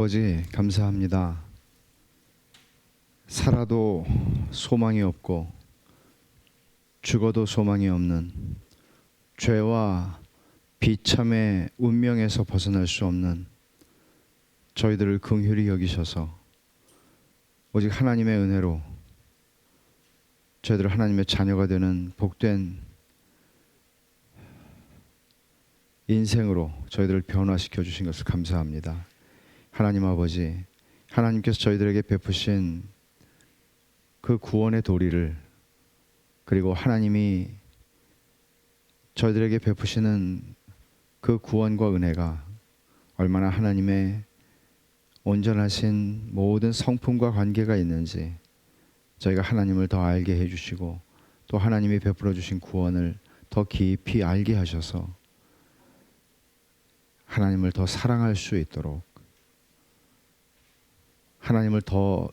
아버지 감사합니다. 살아도 소망이 없고 죽어도 소망이 없는 죄와 비참의 운명에서 벗어날 수 없는 저희들을 긍휼히 여기셔서 오직 하나님의 은혜로 저희들 하나님의 자녀가 되는 복된 인생으로 저희들을 변화시켜 주신 것을 감사합니다. 하나님 아버지, 하나님께서 저희들에게 베푸신 그 구원의 도리를, 그리고 하나님이 저희들에게 베푸시는 그 구원과 은혜가 얼마나 하나님의 온전하신 모든 성품과 관계가 있는지 저희가 하나님을 더 알게 해주시고, 또 하나님이 베풀어 주신 구원을 더 깊이 알게 하셔서 하나님을 더 사랑할 수 있도록, 하나님을 더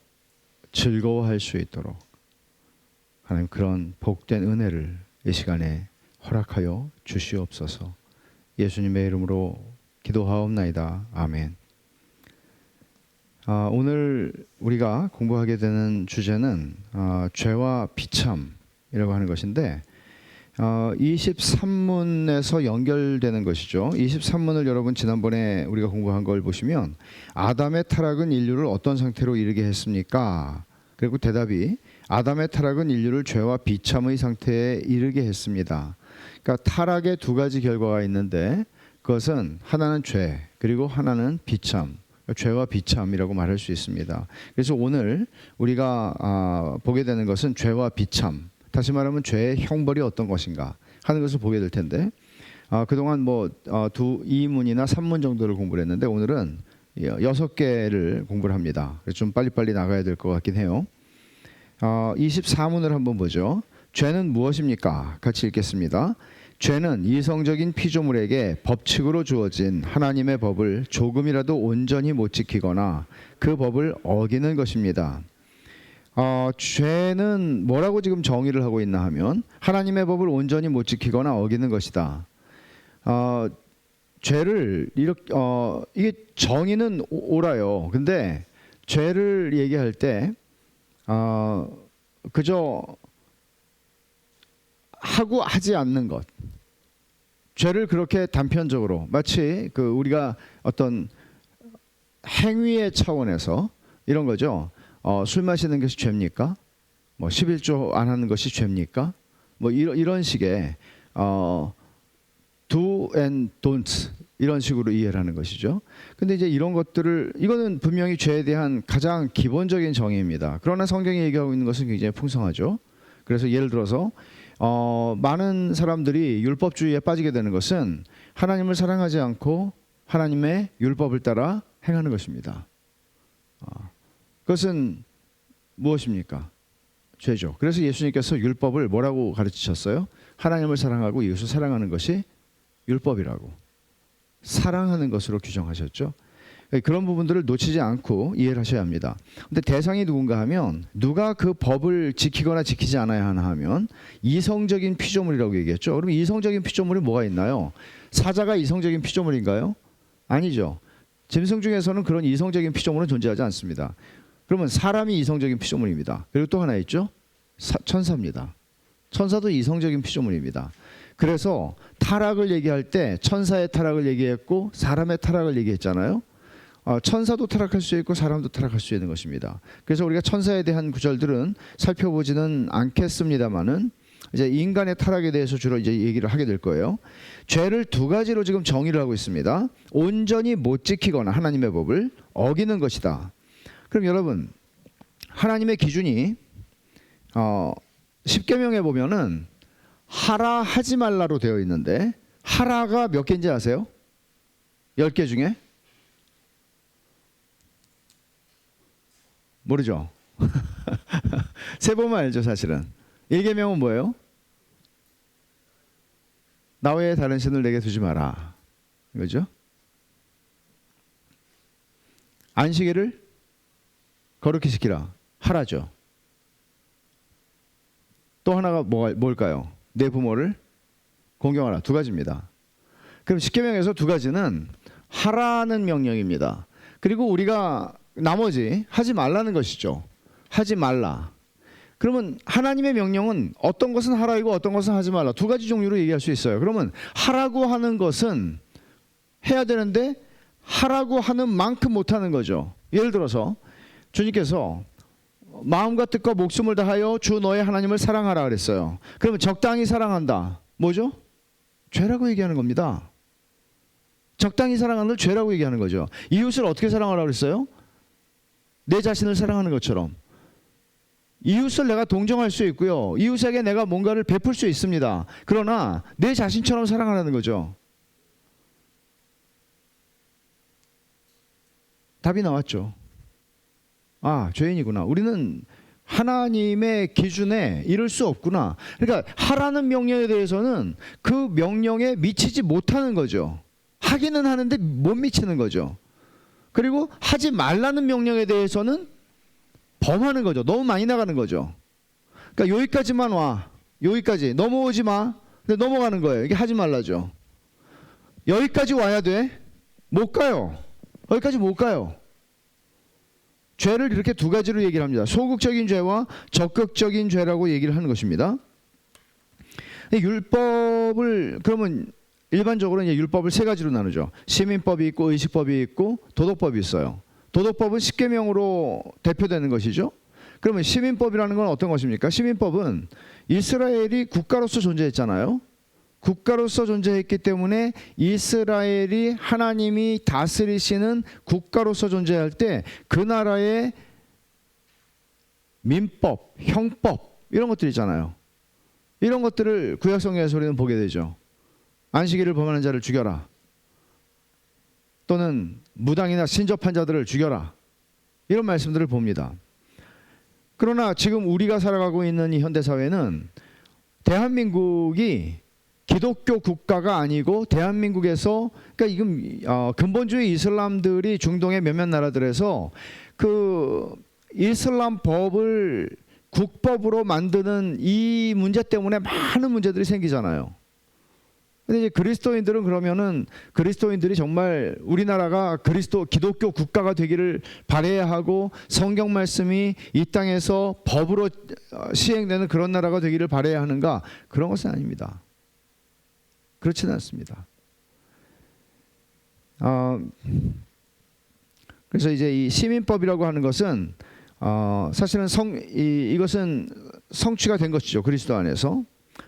즐거워할 수 있도록 하나님 그런 복된 은혜를 이 시간에 허락하여 주시옵소서. 예수님의 이름으로 기도하옵나이다. 아멘. 오늘 우리가 공부하게 되는 주제는 죄와 비참이라고 하는 것인데 23문에서 연결되는 것이죠. 23문을 여러분 지난번에 우리가 공부한 걸 보시면 아담의 타락은 인류를 어떤 상태로 이르게 했습니까? 그리고 대답이 아담의 타락은 인류를 죄와 비참의 상태에 이르게 했습니다. 그러니까 타락의 두 가지 결과가 있는데 그것은 하나는 죄, 그리고 하나는 비참, 죄와 비참이라고 말할 수 있습니다. 그래서 오늘 우리가 보게 되는 것은 죄와 비참, 다시 말하면 죄의 형벌이 어떤 것인가 하는 것을 보게 될 텐데, 그동안 2문이나 3문 정도를 공부를 했는데 오늘은 6개를 공부를 합니다. 그래서 좀 빨리빨리 나가야 될 것 같긴 해요. 24문을 한번 보죠. 죄는 무엇입니까? 같이 읽겠습니다. 죄는 이성적인 피조물에게 법칙으로 주어진 하나님의 법을 조금이라도 온전히 못 지키거나 그 법을 어기는 것입니다. 죄는 뭐라고 지금 정의를 하고 있나 하면 하나님의 법을 온전히 못 지키거나 어기는 것이다. 죄를 이렇게 이게 정의는 옳아요. 근데 죄를 얘기할 때 그저 하고 하지 않는 것, 죄를 그렇게 단편적으로 마치 우리가 어떤 행위의 차원에서 이런 거죠. 술 마시는 것이 죄입니까? 11조 안 하는 것이 죄입니까? 이런 식의 do and don't 이런 식으로 이해를 하는 것이죠. 근데 이제 이런 것들을, 이거는 분명히 죄에 대한 가장 기본적인 정의입니다. 그러나 성경이 얘기하고 있는 것은 굉장히 풍성하죠. 그래서 예를 들어서 많은 사람들이 율법주의에 빠지게 되는 것은 하나님을 사랑하지 않고 하나님의 율법을 따라 행하는 것입니다. 그것은 무엇입니까? 죄죠. 그래서 예수님께서 율법을 뭐라고 가르치셨어요? 하나님을 사랑하고 이웃을 사랑하는 것이 율법이라고, 사랑하는 것으로 규정하셨죠. 그런 부분들을 놓치지 않고 이해를 하셔야 합니다. 근데 대상이 누군가 하면, 누가 그 법을 지키거나 지키지 않아야 하나 하면 이성적인 피조물이라고 얘기했죠. 그럼 이성적인 피조물이 뭐가 있나요? 사자가 이성적인 피조물인가요? 아니죠. 짐승 중에서는 그런 이성적인 피조물은 존재하지 않습니다. 그러면 사람이 이성적인 피조물입니다. 그리고 또 하나 있죠. 천사입니다. 천사도 이성적인 피조물입니다. 그래서 타락을 얘기할 때 천사의 타락을 얘기했고 사람의 타락을 얘기했잖아요. 천사도 타락할 수 있고 사람도 타락할 수 있는 것입니다. 그래서 우리가 천사에 대한 구절들은 살펴보지는 않겠습니다만은 이제 인간의 타락에 대해서 주로 이제 얘기를 하게 될 거예요. 죄를 두 가지로 지금 정의를 하고 있습니다. 온전히 못 지키거나 하나님의 법을 어기는 것이다. 그럼 여러분, 하나님의 기준이 10계명에 보면은 하라 하지 말라로 되어 있는데 하라가 몇 개인지 아세요? 10개 중에? 모르죠? 세보면 알죠. 사실은 1계명은 뭐예요? 나 외에 다른 신을 내게 두지 마라, 이거죠. 안식일을 거룩히 지키라, 하라죠. 또 하나가 뭘까요? 내 부모를 공경하라, 두 가지입니다. 그럼 10계명에서 두 가지는 하라는 명령입니다. 그리고 우리가 나머지 하지 말라는 것이죠. 하지 말라. 그러면 하나님의 명령은 어떤 것은 하라이고 어떤 것은 하지 말라. 두 가지 종류로 얘기할 수 있어요. 그러면 하라고 하는 것은 해야 되는데 하라고 하는 만큼 못하는 거죠. 예를 들어서 주님께서 마음과 뜻과 목숨을 다하여 주 너의 하나님을 사랑하라 그랬어요. 그러면 적당히 사랑한다. 뭐죠? 죄라고 얘기하는 겁니다. 적당히 사랑하는 걸 죄라고 얘기하는 거죠. 이웃을 어떻게 사랑하라고 그랬어요? 내 자신을 사랑하는 것처럼. 이웃을 내가 동정할 수 있고요. 이웃에게 내가 뭔가를 베풀 수 있습니다. 그러나 내 자신처럼 사랑하라는 거죠. 답이 나왔죠. 아, 죄인이구나. 우리는 하나님의 기준에 이를 수 없구나. 그러니까 하라는 명령에 대해서는 그 명령에 미치지 못하는 거죠. 하기는 하는데 못 미치는 거죠. 그리고 하지 말라는 명령에 대해서는 범하는 거죠. 너무 많이 나가는 거죠. 그러니까 여기까지만 와. 여기까지. 넘어오지 마. 근데 넘어가는 거예요. 이게 하지 말라죠. 여기까지 와야 돼. 못 가요. 여기까지 못 가요. 죄를 이렇게 두 가지로 얘기를 합니다. 소극적인 죄와 적극적인 죄라고 얘기를 하는 것입니다. 율법을 그러면 일반적으로 이제 율법을 세 가지로 나누죠. 시민법이 있고 의식법이 있고 도덕법이 있어요. 도덕법은 십계명으로 대표되는 것이죠. 그러면 시민법이라는 건 어떤 것입니까? 시민법은 이스라엘이 국가로서 존재했잖아요. 국가로서 존재했기 때문에 이스라엘이 하나님이 다스리시는 국가로서 존재할 때 그 나라의 민법, 형법 이런 것들 있잖아요. 이런 것들을 구약성경에서 우리는 보게 되죠. 안식일을 범하는 자를 죽여라. 또는 무당이나 신접한 자들을 죽여라. 이런 말씀들을 봅니다. 그러나 지금 우리가 살아가고 있는 이 현대사회는 대한민국이 기독교 국가가 아니고 대한민국에서 그러니까 지금 근본주의 이슬람들이 중동의 몇몇 나라들에서 그 이슬람 법을 국법으로 만드는 이 문제 때문에 많은 문제들이 생기잖아요. 근데 이제 그리스도인들은 그러면은 그리스도인들이 정말 우리나라가 기독교 국가가 되기를 바라야 하고 성경 말씀이 이 땅에서 법으로 시행되는 그런 나라가 되기를 바라야 하는가? 그런 것은 아닙니다. 그렇지는 않습니다. 그래서 이제 이 시민법이라고 하는 것은 사실은 이것은 성취가 된 것이죠. 그리스도 안에서.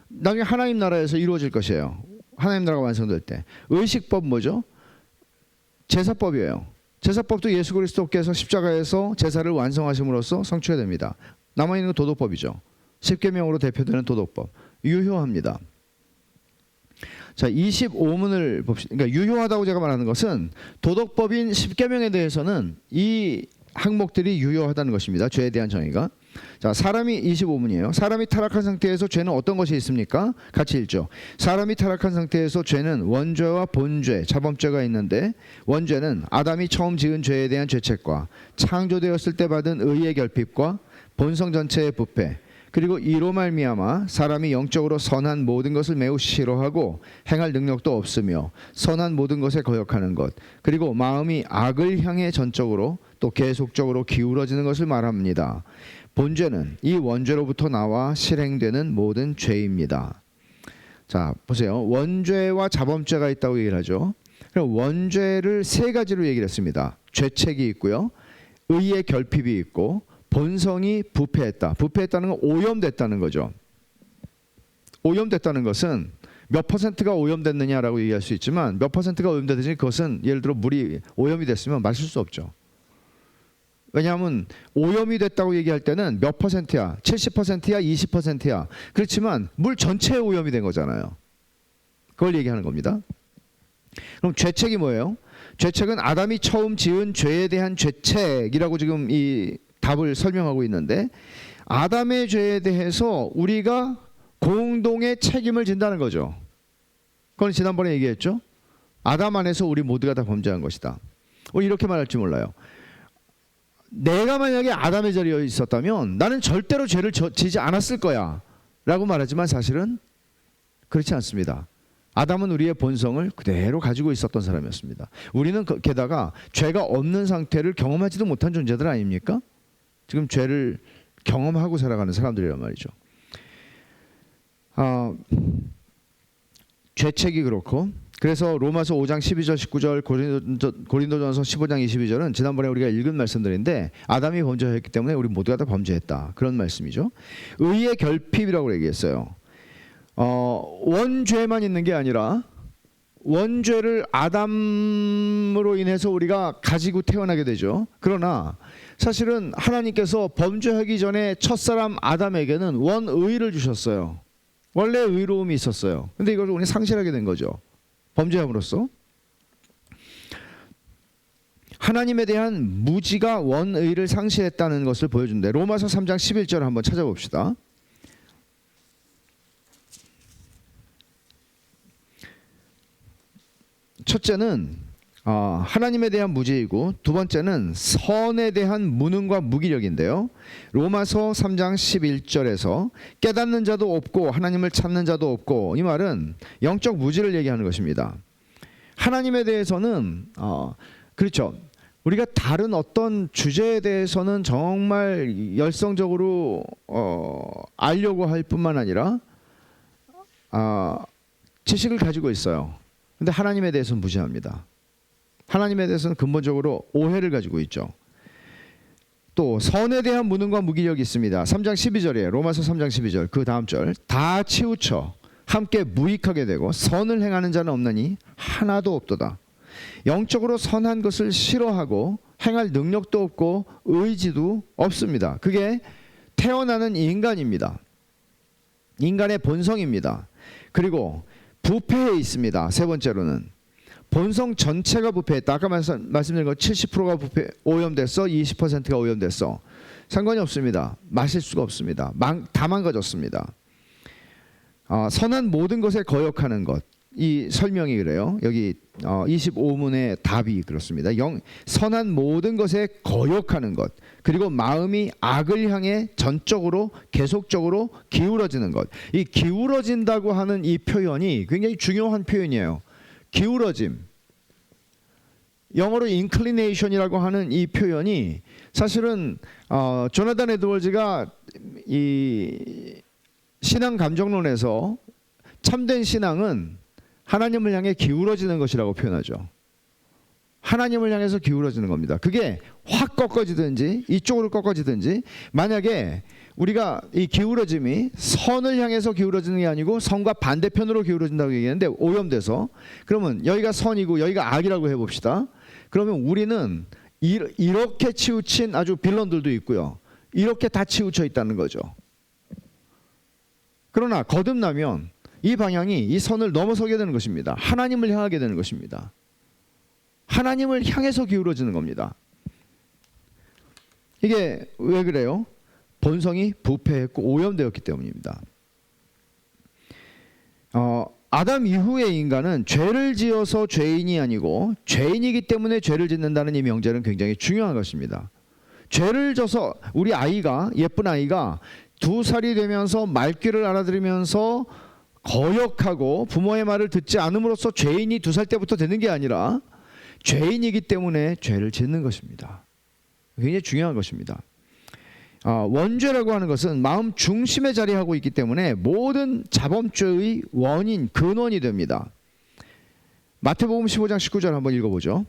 나중에 하나님 나라에서 이루어질 것이에요. 하나님 나라가 완성될 때. 의식법 뭐죠? 제사법이에요. 제사법도 예수 그리스도께서 십자가에서 제사를 완성하심으로써 성취가 됩니다. 남아있는 건 도덕법이죠. 십계명으로 대표되는 도덕법. 유효합니다. 자, 25문을 봅시다. 그러니까 유효하다고 제가 말하는 것은 도덕법인 십계명에 대해서는 이 항목들이 유효하다는 것입니다. 죄에 대한 정의가. 자, 사람이 25문이에요. 사람이 타락한 상태에서 죄는 어떤 것이 있습니까? 같이 읽죠. 사람이 타락한 상태에서 죄는 원죄와 본죄, 자범죄가 있는데 원죄는 아담이 처음 지은 죄에 대한 죄책과 창조되었을 때 받은 의의 결핍과 본성 전체의 부패, 그리고 이로 말미암아 사람이 영적으로 선한 모든 것을 매우 싫어하고 행할 능력도 없으며 선한 모든 것에 거역하는 것, 그리고 마음이 악을 향해 전적으로 또 계속적으로 기울어지는 것을 말합니다. 본죄는 이 원죄로부터 나와 실행되는 모든 죄입니다. 자, 보세요. 원죄와 자범죄가 있다고 얘기를 하죠. 그럼 원죄를 세 가지로 얘기를 했습니다. 죄책이 있고요. 의의 결핍이 있고 본성이 부패했다. 부패했다는 건 오염됐다는 거죠. 오염됐다는 것은 몇 퍼센트가 오염됐느냐라고 얘기할 수 있지만 몇 퍼센트가 오염됐든지 그것은 예를 들어 물이 오염이 됐으면 마실 수 없죠. 왜냐하면 오염이 됐다고 얘기할 때는 몇 퍼센트야? 70%야? 20%야? 그렇지만 물 전체에 오염이 된 거잖아요. 그걸 얘기하는 겁니다. 그럼 죄책이 뭐예요? 죄책은 아담이 처음 지은 죄에 대한 죄책이라고 지금 이 답을 설명하고 있는데 아담의 죄에 대해서 우리가 공동의 책임을 진다는 거죠. 그건 지난번에 얘기했죠. 아담 안에서 우리 모두가 다 범죄한 것이다. 우리 이렇게 말할지 몰라요. 내가 만약에 아담의 자리에 있었다면 나는 절대로 죄를 지지 않았을 거야 라고 말하지만 사실은 그렇지 않습니다. 아담은 우리의 본성을 그대로 가지고 있었던 사람이었습니다. 우리는 게다가 죄가 없는 상태를 경험하지도 못한 존재들 아닙니까? 지금 죄를 경험하고 살아가는 사람들이란 말이죠. 죄책이 그렇고, 그래서 로마서 5장 12절 19절 고린도전서 15장 22절은 지난번에 우리가 읽은 말씀들인데 아담이 범죄했기 때문에 우리 모두가 다 범죄했다, 그런 말씀이죠. 의의 결핍이라고 얘기했어요. 원죄만 있는 게 아니라 원죄를 아담으로 인해서 우리가 가지고 태어나게 되죠. 그러나 사실은 하나님께서 범죄하기 전에 첫사람 아담에게는 원의를 주셨어요. 원래 의로움이 있었어요. 근데 이걸 우리 상실하게 된 거죠. 범죄함으로써. 하나님에 대한 무지가 원의를 상실했다는 것을 보여준대. 로마서 3장 11절을 한번 찾아봅시다. 첫째는 하나님에 대한 무지이고, 두 번째는 선에 대한 무능과 무기력인데요. 로마서 3장 11절에서 깨닫는 자도 없고 하나님을 찾는 자도 없고, 이 말은 영적 무지를 얘기하는 것입니다. 하나님에 대해서는 그렇죠. 우리가 다른 어떤 주제에 대해서는 정말 열성적으로 알려고 할 뿐만 아니라 지식을 가지고 있어요. 근데 하나님에 대해서는 무지합니다. 하나님에 대해서는 근본적으로 오해를 가지고 있죠. 또 선에 대한 무능과 무기력이 있습니다. 3장 12절이에요. 로마서 3장 12절 그 다음 절. 다 치우쳐 함께 무익하게 되고 선을 행하는 자는 없나니 하나도 없도다. 영적으로 선한 것을 싫어하고 행할 능력도 없고 의지도 없습니다. 그게 태어나는 인간입니다. 인간의 본성입니다. 그리고 부패해 있습니다. 세 번째로는 본성 전체가 부패했다. 아까 말씀드린 거 70%가 오염됐어, 20%가 오염됐어. 상관이 없습니다. 마실 수가 없습니다. 다 망가졌습니다. 선한 모든 것에 거역하는 것. 이 설명이 그래요. 여기 25문의 답이 그렇습니다. 선한 모든 것에 거역하는 것. 그리고 마음이 악을 향해 전적으로 계속적으로 기울어지는 것. 이 기울어진다고 하는 이 표현이 굉장히 중요한 표현이에요. 기울어짐. 영어로 inclination이라고 하는 이 표현이 사실은 조나단 에드워즈가 이 신앙 감정론에서 참된 신앙은 하나님을 향해 기울어지는 것이라고 표현하죠. 하나님을 향해서 기울어지는 겁니다. 그게 확 꺾어지든지 이쪽으로 꺾어지든지, 만약에 우리가 이 기울어짐이 선을 향해서 기울어지는 게 아니고 선과 반대편으로 기울어진다고 얘기하는데 오염돼서, 그러면 여기가 선이고 여기가 악이라고 해봅시다. 그러면 우리는 이렇게 치우친 아주 빌런들도 있고요. 이렇게 다 치우쳐 있다는 거죠. 그러나 거듭나면 이 방향이 이 선을 넘어서게 되는 것입니다. 하나님을 향하게 되는 것입니다. 하나님을 향해서 기울어지는 겁니다. 이게 왜 그래요? 본성이 부패했고 오염되었기 때문입니다. 아담 이후의 인간은 죄를 지어서 죄인이 아니고 죄인이기 때문에 죄를 짓는다는 이 명제는 굉장히 중요한 것입니다. 죄를 져서 우리 아이가, 예쁜 아이가 2살이 되면서 말귀를 알아들으면서 거역하고 부모의 말을 듣지 않음으로써 죄인이 2살 때부터 되는 게 아니라 죄인이기 때문에 죄를 짓는 것입니다. 굉장히 중요한 것입니다. 원죄라고 하는 것은 마음 중심에 자리하고 있기 때문에 모든 자범죄의 원인, 근원이 됩니다. 마태복음 15장 19절 한번 읽어보죠.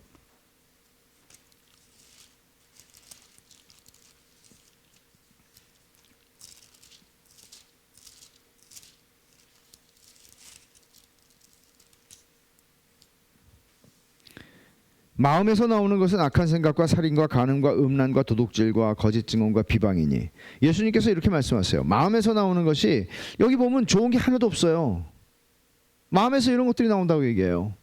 마음에서 나오는 것은 악한 생각과 살인과 간음과 음란과 도둑질과 거짓 증언과 비방이니. 예수님께서 이렇게 말씀하세요. 마음에서 나오는 것이, 여기 보면 좋은 게 하나도 없어요. 마음에서 이런 것들이 나온다고 얘기해요.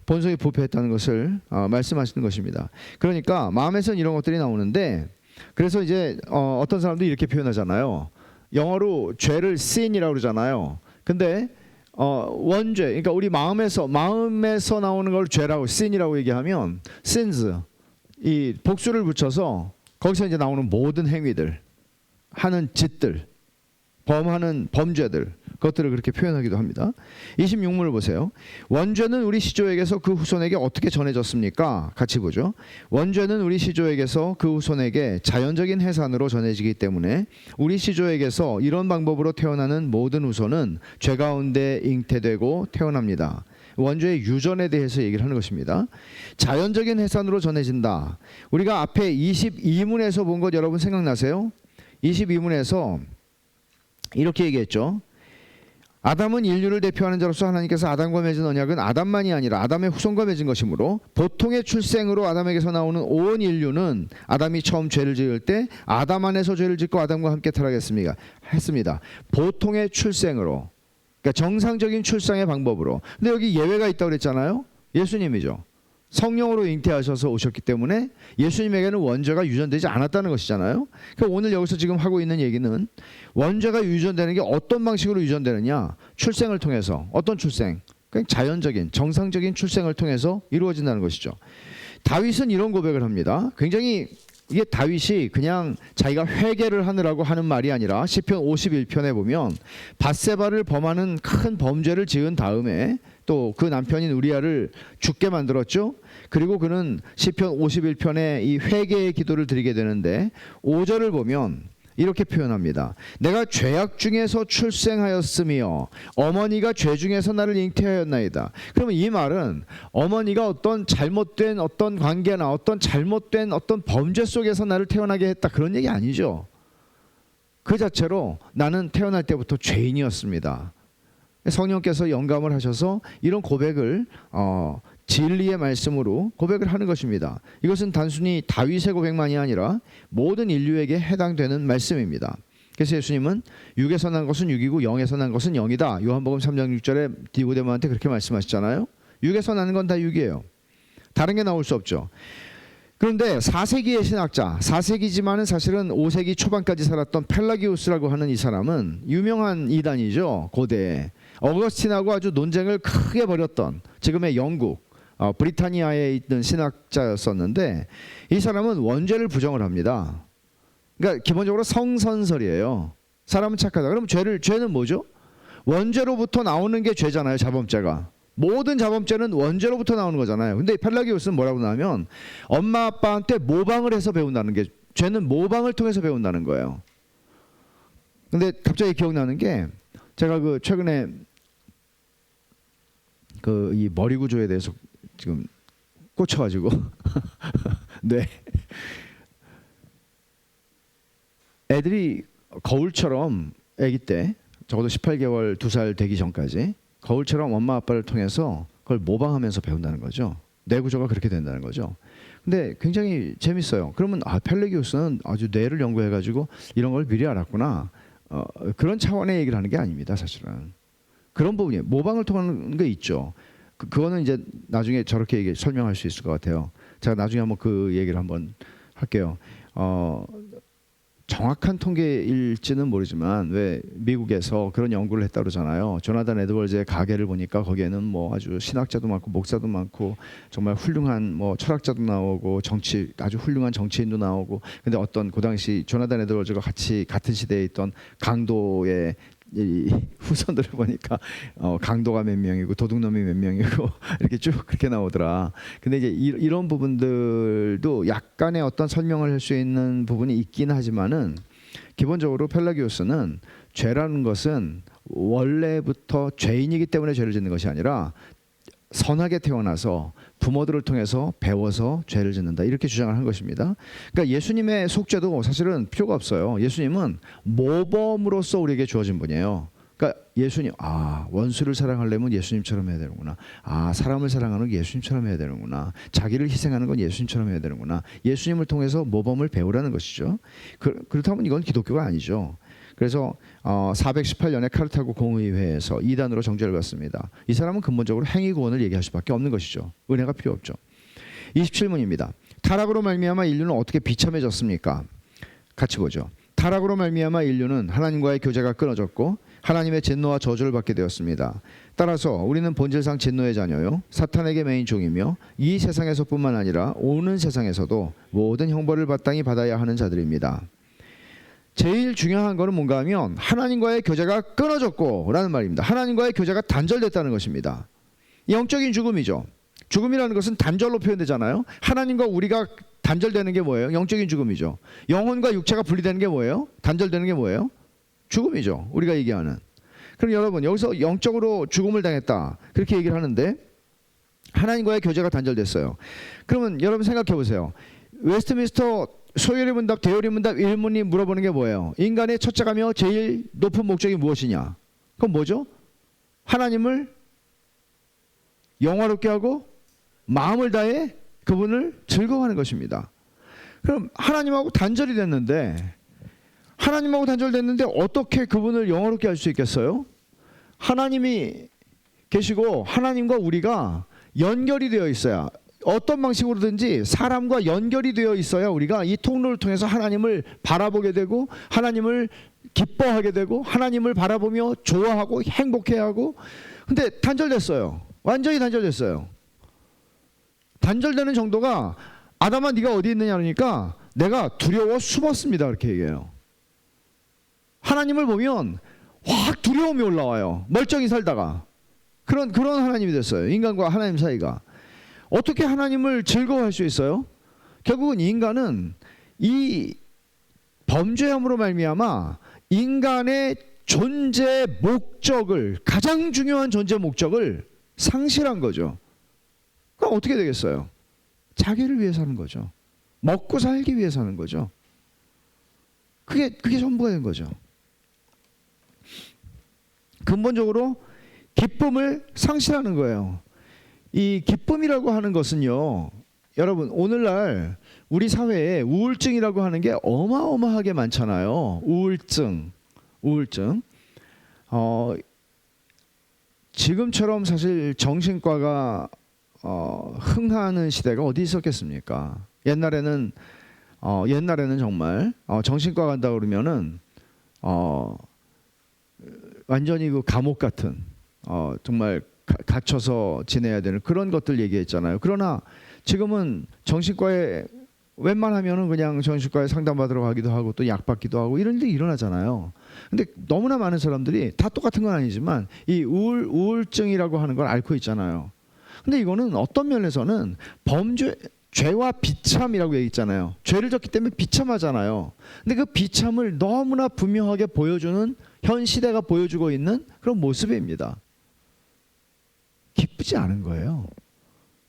본성이 부패했다는 것을 말씀하시는 것입니다. 그러니까 마음에서는 이런 것들이 나오는데, 그래서 이제 어떤 사람들이 이렇게 표현하잖아요. 영어로 죄를 sin이라고 그러잖아요. 근데 원죄, 그러니까 우리 마음에서 나오는 걸 죄라고, sin이라고 얘기하면 sins, 이 복수를 붙여서 거기서 이제 나오는 모든 행위들, 하는 짓들, 범하는 범죄들, 그것들을 그렇게 표현하기도 합니다. 26문을 보세요. 원죄는 우리 시조에게서 그 후손에게 어떻게 전해졌습니까? 같이 보죠. 원죄는 우리 시조에게서 그 후손에게 자연적인 해산으로 전해지기 때문에 우리 시조에게서 이런 방법으로 태어나는 모든 후손은 죄 가운데 잉태되고 태어납니다. 원죄의 유전에 대해서 얘기를 하는 것입니다. 자연적인 해산으로 전해진다. 우리가 앞에 22문에서 본 것 여러분 생각나세요? 22문에서 이렇게 얘기했죠. 아담은 인류를 대표하는 자로서 하나님께서 아담과 맺은 언약은 아담만이 아니라 아담의 후손과 맺은 것이므로 보통의 출생으로 아담에게서 나오는 온 인류는 아담이 처음 죄를 지을 때 아담 안에서 죄를 짓고 아담과 함께 타락했습니다. 보통의 출생으로, 그러니까 정상적인 출생의 방법으로. 근데 여기 예외가 있다고 그랬잖아요. 예수님이죠. 성령으로 잉태하셔서 오셨기 때문에 예수님에게는 원죄가 유전되지 않았다는 것이잖아요. 그러니까 오늘 여기서 지금 하고 있는 얘기는 원죄가 유전되는 게 어떤 방식으로 유전되느냐. 출생을 통해서. 어떤 출생? 그냥 자연적인 정상적인 출생을 통해서 이루어진다는 것이죠. 다윗은 이런 고백을 합니다. 굉장히 이게 다윗이 그냥 자기가 회개를 하느라고 하는 말이 아니라 시편 51편에 보면 밧세바를 범하는 큰 범죄를 지은 다음에 또 그 남편인 우리아를 죽게 만들었죠. 그리고 그는 시편 51편에 이 회개의 기도를 드리게 되는데 5절을 보면 이렇게 표현합니다. 내가 죄악 중에서 출생하였으며 어머니가 죄 중에서 나를 잉태하였나이다. 그러면 이 말은 어머니가 어떤 잘못된 어떤 관계나 어떤 잘못된 어떤 범죄 속에서 나를 태어나게 했다, 그런 얘기 아니죠. 그 자체로 나는 태어날 때부터 죄인이었습니다. 성령께서 영감을 하셔서 이런 고백을 진리의 말씀으로 고백을 하는 것입니다. 이것은 단순히 다윗의 고백만이 아니라 모든 인류에게 해당되는 말씀입니다. 그래서 예수님은 육에서 난 것은 육이고 영에서 난 것은 영이다. 요한복음 3장 6절에 니고데모한테 그렇게 말씀하셨잖아요. 육에서 나는 건 다 육이에요. 다른 게 나올 수 없죠. 그런데 4세기의 신학자, 4세기지만은 사실은 5세기 초반까지 살았던 펠라기우스라고 하는 이 사람은 유명한 이단이죠. 고대에 어거스틴하고 아주 논쟁을 크게 벌였던 지금의 영국 브리타니아에 있던 신학자였었는데, 이 사람은 원죄를 부정을 합니다. 그러니까 기본적으로 성선설이에요. 사람은 착하다. 그럼 죄는 뭐죠? 원죄로부터 나오는 게 죄잖아요. 자범죄가. 모든 자범죄는 원죄로부터 나오는 거잖아요. 근데 펠라기우스는 뭐라고 나오면 엄마 아빠한테 모방을 해서 배운다는 게, 죄는 모방을 통해서 배운다는 거예요. 근데 갑자기 기억나는 게, 제가 그 최근에 그 이 머리 구조에 대해서 지금 꽂혀가지고 네, 애들이 거울처럼 아기 때 적어도 18개월 2살 되기 전까지 거울처럼 엄마 아빠를 통해서 그걸 모방하면서 배운다는 거죠. 뇌 구조가 그렇게 된다는 거죠. 근데 굉장히 재밌어요. 그러면 펠라기우스는 아주 뇌를 연구해가지고 이런 걸 미리 알았구나. 그런 차원의 얘기를 하는 게 아닙니다. 사실은 그런 부분이 모방을 통하는 게 있죠. 그거는 이제 나중에 저렇게 설명할 수 있을 것 같아요. 제가 나중에 한번 그 얘기를 한번 할게요. 정확한 통계일지는 모르지만 왜 미국에서 그런 연구를 했다 그러잖아요. 조나단 에드워즈의 가계를 보니까 거기에는 뭐 아주 신학자도 많고 목사도 많고 정말 훌륭한 뭐 철학자도 나오고 아주 훌륭한 정치인도 나오고, 근데 어떤 그 당시 조나단 에드워즈가 같은 시대에 있던 강도의 이 후손들을 보니까 강도가 몇 명이고 도둑놈이 몇 명이고 이렇게 쭉 그렇게 나오더라. 근데 이제 이런 부분들도 약간의 어떤 설명을 할 수 있는 부분이 있긴 하지만은 기본적으로 펠라기우스는 죄라는 것은 원래부터 죄인이기 때문에 죄를 짓는 것이 아니라 선하게 태어나서 부모들을 통해서 배워서 죄를 짓는다, 이렇게 주장을 한 것입니다. 그러니까 예수님의 속죄도 사실은 필요가 없어요. 예수님은 모범으로서 우리에게 주어진 분이에요. 그러니까 예수님, 원수를 사랑하려면 예수님처럼 해야 되는구나. 사람을 사랑하는 건 예수님처럼 해야 되는구나. 자기를 희생하는 건 예수님처럼 해야 되는구나. 예수님을 통해서 모범을 배우라는 것이죠. 그렇다면 이건 기독교가 아니죠. 그래서 418년에 카르타고 공의회에서 이단으로 정죄를 받습니다. 이 사람은 근본적으로 행위 구원을 얘기할 수밖에 없는 것이죠. 은혜가 필요 없죠. 27문입니다. 타락으로 말미암아 인류는 어떻게 비참해졌습니까? 같이 보죠. 타락으로 말미암아 인류는 하나님과의 교제가 끊어졌고 하나님의 진노와 저주를 받게 되었습니다. 따라서 우리는 본질상 진노의 자녀요, 사탄에게 매인 종이며 이 세상에서뿐만 아니라 오는 세상에서도 모든 형벌을 마땅히 받아야 하는 자들입니다. 제일 중요한 거는 뭔가 하면 하나님과의 교제가 끊어졌고 라는 말입니다. 하나님과의 교제가 단절됐다는 것입니다. 영적인 죽음이죠. 죽음이라는 것은 단절로 표현되잖아요. 하나님과 우리가 단절되는 게 뭐예요? 영적인 죽음이죠. 영혼과 육체가 분리되는 게 뭐예요? 단절되는 게 뭐예요? 죽음이죠. 우리가 얘기하는. 그럼 여러분 여기서 영적으로 죽음을 당했다 그렇게 얘기를 하는데 하나님과의 교제가 단절됐어요. 그러면 여러분 생각해 보세요. 웨스트민스터 소요리 문답 대요리 문답 1문이 물어보는 게 뭐예요? 인간의 첫째가며 제일 높은 목적이 무엇이냐? 그건 뭐죠? 하나님을 영화롭게 하고 마음을 다해 그분을 즐거워하는 것입니다. 그럼 하나님하고 단절이 됐는데 하나님하고 단절됐는데 어떻게 그분을 영화롭게 할 수 있겠어요? 하나님이 계시고 하나님과 우리가 연결이 되어 있어야 어떤 방식으로든지 사람과 연결이 되어 있어야 우리가 이 통로를 통해서 하나님을 바라보게 되고 하나님을 기뻐하게 되고 하나님을 바라보며 좋아하고 행복해하고 근데 단절됐어요. 완전히 단절됐어요. 단절되는 정도가 아담아 네가 어디 있느냐 그러니까 내가 두려워 숨었습니다 그렇게 얘기해요. 하나님을 보면 확 두려움이 올라와요. 멀쩡히 살다가 그런 하나님이 됐어요. 인간과 하나님 사이가. 어떻게 하나님을 즐거워할 수 있어요? 결국은 인간은 이 범죄함으로 말미암아 인간의 존재 목적을 가장 중요한 존재 목적을 상실한 거죠. 그럼 어떻게 되겠어요? 자기를 위해 사는 거죠. 먹고 살기 위해 사는 거죠. 그게 전부가 된 거죠. 근본적으로 기쁨을 상실하는 거예요. 이 기쁨이라고 하는 것은요, 여러분 오늘날 우리 사회에 우울증이라고 하는 게 어마어마하게 많잖아요. 우울증. 지금처럼 사실 정신과가 흥하는 시대가 어디 있었겠습니까? 옛날에는 정말 정신과 간다 그러면은 완전히 그 감옥 같은 정말 갇혀서 지내야 되는 그런 것들 얘기했잖아요. 그러나 지금은 정신과에 웬만하면은 그냥 정신과에 상담받으러 가기도 하고 또 약 받기도 하고 이런 일이 일어나잖아요. 근데 너무나 많은 사람들이 다 똑같은 건 아니지만 이 우울증이라고 하는 걸 앓고 있잖아요. 근데 이거는 어떤 면에서는 죄와 비참이라고 얘기했잖아요. 죄를 졌기 때문에 비참하잖아요. 근데 그 비참을 너무나 분명하게 보여주는 현 시대가 보여주고 있는 그런 모습입니다. 기쁘지 않은 거예요.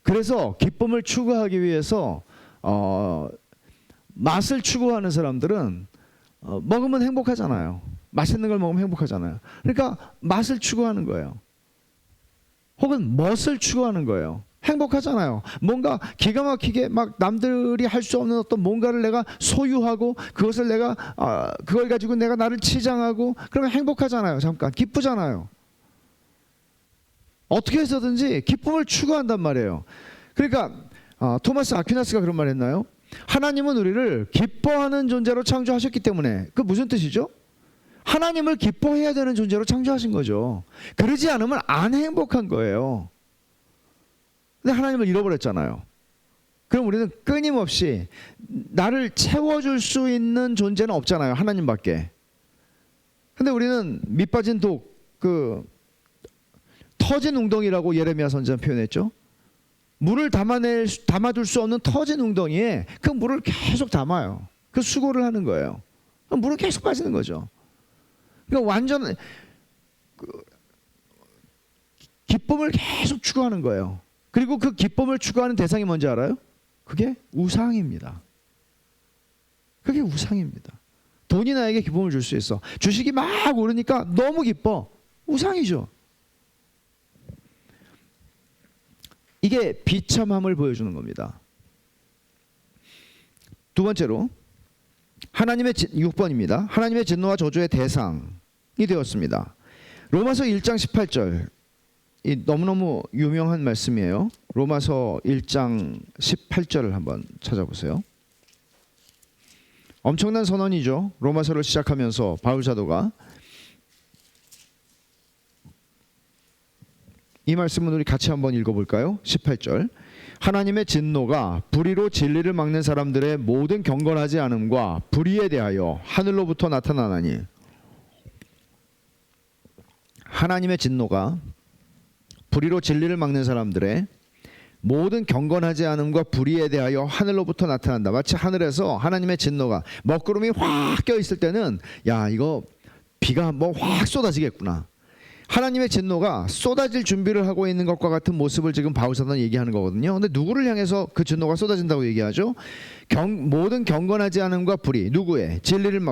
그래서 기쁨을 추구하기 위해서 맛을 추구하는 사람들은 먹으면 행복하잖아요. 맛있는 걸 먹으면 행복하잖아요. 그러니까 맛을 추구하는 거예요. 혹은 멋을 추구하는 거예요. 행복하잖아요. 뭔가 기가 막히게 막 남들이 할 수 없는 어떤 뭔가를 내가 소유하고 그것을 내가 그걸 가지고 내가 나를 치장하고 그러면 행복하잖아요. 잠깐 기쁘잖아요. 어떻게 해서든지 기쁨을 추구한단 말이에요. 그러니까 토마스 아퀴나스가 그런 말 했나요? 하나님은 우리를 기뻐하는 존재로 창조하셨기 때문에 그 무슨 뜻이죠? 하나님을 기뻐해야 되는 존재로 창조하신 거죠. 그러지 않으면 안 행복한 거예요. 근데 하나님을 잃어버렸잖아요. 그럼 우리는 끊임없이 나를 채워줄 수 있는 존재는 없잖아요. 하나님밖에. 근데 우리는 밑빠진 터진 웅덩이라고 예레미야 선지자는 표현했죠. 물을 담아둘 수 없는 터진 웅덩이에 그 물을 계속 담아요. 그 수고를 하는 거예요. 물은 계속 빠지는 거죠. 그러니까 완전 기쁨을 계속 추구하는 거예요. 그리고 그 기쁨을 추구하는 대상이 뭔지 알아요? 그게 우상입니다. 그게 우상입니다. 돈이 나에게 기쁨을 줄 수 있어. 주식이 막 오르니까 너무 기뻐. 우상이죠. 이게 비참함을 보여주는 겁니다. 두 번째로 6번입니다. 하나님의 진노와 저주의 대상이 되었습니다. 로마서 1장 18절 이 너무너무 유명한 말씀이에요. 로마서 1장 18절을 한번 찾아보세요. 엄청난 선언이죠. 로마서를 시작하면서 바울 사도가 이 말씀은 우리 같이 한번 읽어볼까요? 18절 하나님의 진노가 불의로 진리를 막는 사람들의 모든 경건하지 않음과 불의에 대하여 하늘로부터 나타나나니. 하나님의 진노가 불의로 진리를 막는 사람들의 모든 경건하지 않음과 불의에 대하여 하늘로부터 나타난다. 마치 하늘에서 하나님의 진노가 먹구름이 확 껴있을 때는 야, 이거 비가 뭐 확 쏟아지겠구나. 하나님의 진노가 쏟아질 준비를 하고 있는 것과 같은 모습을 지금 바울사도는 얘기하는 거거든요. 근데 누구를 향해서 그 진노가 쏟아진다고 얘기하죠? 모든 경건하지 않음과 불의. 누구의?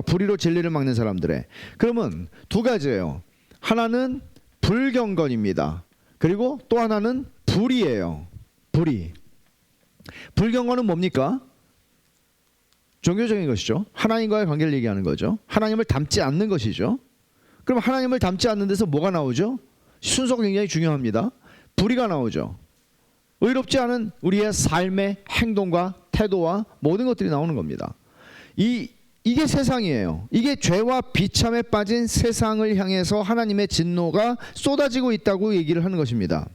불의로 진리를 막는 사람들의. 그러면 두 가지예요. 하나는 불경건입니다. 그리고 또 하나는 불의예요. 불의. 불경건은 뭡니까? 종교적인 것이죠. 하나님과의 관계를 얘기하는 거죠. 하나님을 닮지 않는 것이죠. 그럼 하나님을 닮지 않는 데서 뭐가 나오죠? 순서가 굉장히 중요합니다. 불의가 나오죠. 의롭지 않은 우리의 삶의 행동과 태도와 모든 것들이 나오는 겁니다. 이게 세상이에요. 이게 죄와 비참에 빠진 세상을 향해서 하나님의 진노가 쏟아지고 있다고 얘기를 하는 것입니다.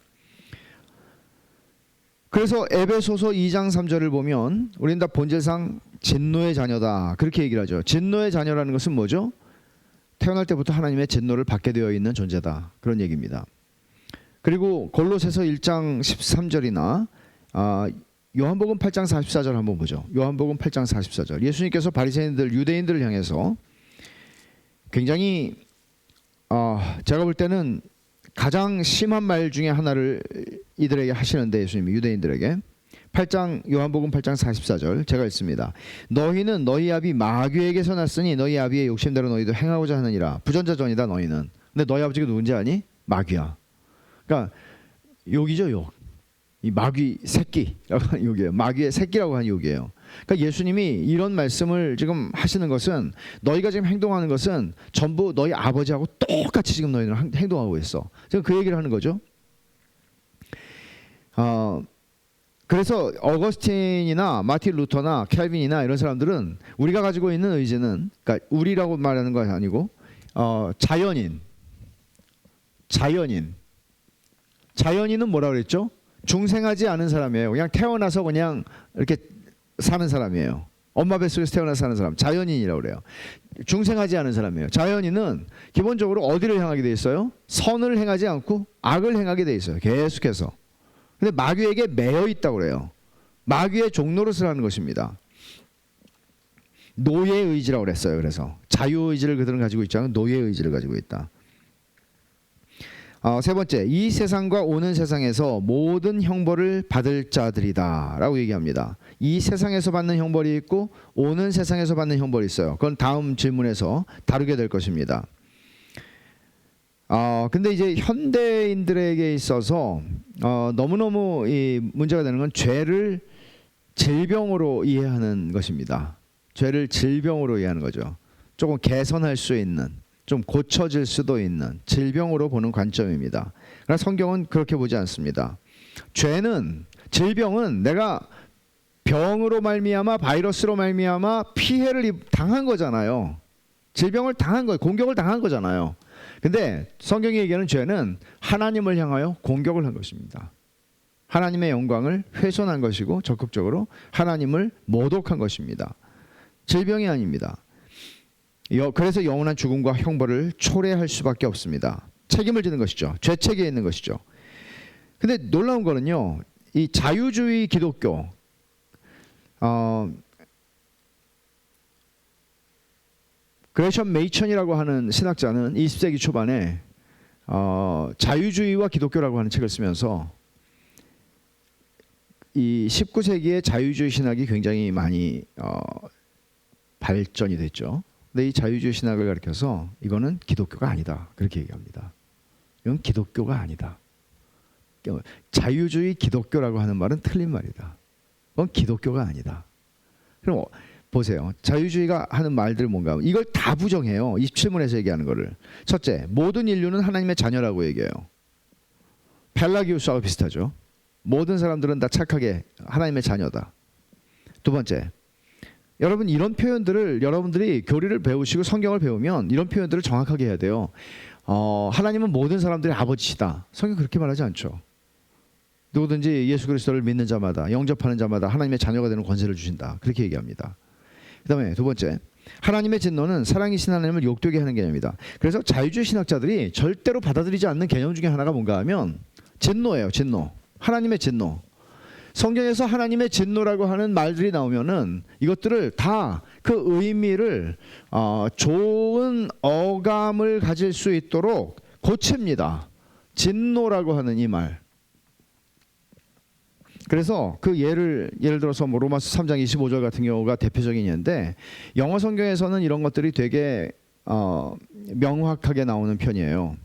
그래서 에베소서 2장 3절을 보면 우리는 다 본질상 진노의 자녀다 그렇게 얘기를 하죠. 진노의 자녀라는 것은 뭐죠? 태어날 때부터 하나님의 진노를 받게 되어 있는 존재다 그런 얘기입니다. 그리고 골로새서 1장 13절이나 요한복음 8장 44절 한번 보죠. 요한복음 8장 44절. 예수님께서 바리새인들 유대인들을 향해서 굉장히 제가 볼 때는 가장 심한 말 중에 하나를 이들에게 하시는데, 예수님이 유대인들에게 요한복음 8장 44절 제가 읽습니다. 너희는 너희 아비 마귀에게서 났으니 너희 아비의 욕심대로 너희도 행하고자 하느니라. 부전자전이다 너희는. 근데 너희 아버지가 누군지 아니? 마귀야. 그러니까 욕이죠, 욕. 이 마귀 새끼라고 하는 욕이에요. 마귀의 새끼라고 하는 욕이에요. 그러니까 예수님이 이런 말씀을 지금 하시는 것은, 너희가 지금 행동하는 것은 전부 너희 아버지하고 똑같이 지금 너희는 행동하고 있어. 지금 그 얘기를 하는 거죠. 그래서 어거스틴이나 마틴 루터나 켈빈이나 이런 사람들은 우리가 가지고 있는 의지는, 그러니까 우리라고 말하는 건 아니고 자연인은 뭐라 그랬죠? 중생하지 않은 사람이에요. 그냥 태어나서 그냥 이렇게 사는 사람이에요. 엄마 뱃속에서 태어나서 사는 사람, 자연인이라고 그래요. 중생하지 않은 사람이에요. 자연인은 기본적으로 어디를 향하게 돼 있어요? 선을 행하지 않고 악을 행하게 돼 있어요. 계속해서. 근데 마귀에게 매여 있다고 그래요. 마귀의 종노릇을 하는 것입니다. 노예 의지라고 그랬어요. 그래서 자유 의지를 그들은 가지고 있지 않고 노예 의지를 가지고 있다. 세 번째, 이 세상과 오는 세상에서 모든 형벌을 받을 자들이다 라고 얘기합니다. 이 세상에서 받는 형벌이 있고 오는 세상에서 받는 형벌이 있어요. 그건 다음 질문에서 다루게 될 것입니다. 근데 이제 현대인들에게 있어서 너무너무 이 문제가 되는 건 죄를 질병으로 이해하는 것입니다. 죄를 질병으로 이해하는 거죠. 조금 개선할 수 있는, 좀 고쳐질 수도 있는 질병으로 보는 관점입니다. 그러나 성경은 그렇게 보지 않습니다. 질병은 내가 병으로 말미암아, 바이러스로 말미암아 피해를 당한 거잖아요. 질병을 당한 거예요. 공격을 당한 거잖아요. 근데 성경이 얘기하는 죄는 하나님을 향하여 공격을 한 것입니다. 하나님의 영광을 훼손한 것이고 적극적으로 하나님을 모독한 것입니다. 질병이 아닙니다. 그래서 영원한 죽음과 형벌을 초래할 수밖에 없습니다. 책임을 지는 것이죠. 죄책에 있는 것이죠. 근데 놀라운 거는요, 이 자유주의 기독교, 그레션 메이천이라고 하는 신학자는 20세기 초반에 자유주의와 기독교라고 하는 책을 쓰면서 이 19세기의 자유주의 신학이 굉장히 많이 발전이 됐죠. 근데 이 자유주의 신학을 가리켜서 이거는 기독교가 아니다 그렇게 얘기합니다. 이건 기독교가 아니다. 자유주의 기독교라고 하는 말은 틀린 말이다. 그건 기독교가 아니다. 그럼 보세요. 자유주의가 하는 말들 뭔가, 이걸 다 부정해요. 27문에서 얘기하는 거를. 첫째, 모든 인류는 하나님의 자녀라고 얘기해요. 펠라기우스하고 비슷하죠. 모든 사람들은 다 착하게 하나님의 자녀다. 두 번째, 여러분 이런 표현들을 여러분들이 교리를 배우시고 성경을 배우면 이런 표현들을 정확하게 해야 돼요. 하나님은 모든 사람들의 아버지시다. 성경 그렇게 말하지 않죠. 누구든지 예수 그리스도를 믿는 자마다, 영접하는 자마다 하나님의 자녀가 되는 권세를 주신다. 그렇게 얘기합니다. 그다음에 두 번째, 하나님의 진노는 사랑이신 하나님을 욕되게 하는 개념이다. 그래서 자유주의 신학자들이 절대로 받아들이지 않는 개념 중에 하나가 뭔가 하면 진노예요. 진노. 하나님의 진노. 성경에서 하나님의 진노라고 하는 말들이 나오면은 이것들을 다 그 의미를 좋은 어감을 가질 수 있도록 고칩니다. 진노라고 하는 이 말. 그래서 그 예를 들어서 뭐 로마서 3장 25절 같은 경우가 대표적인 예인데, 영어 성경에서는 이런 것들이 되게 명확하게 나오는 편이에요.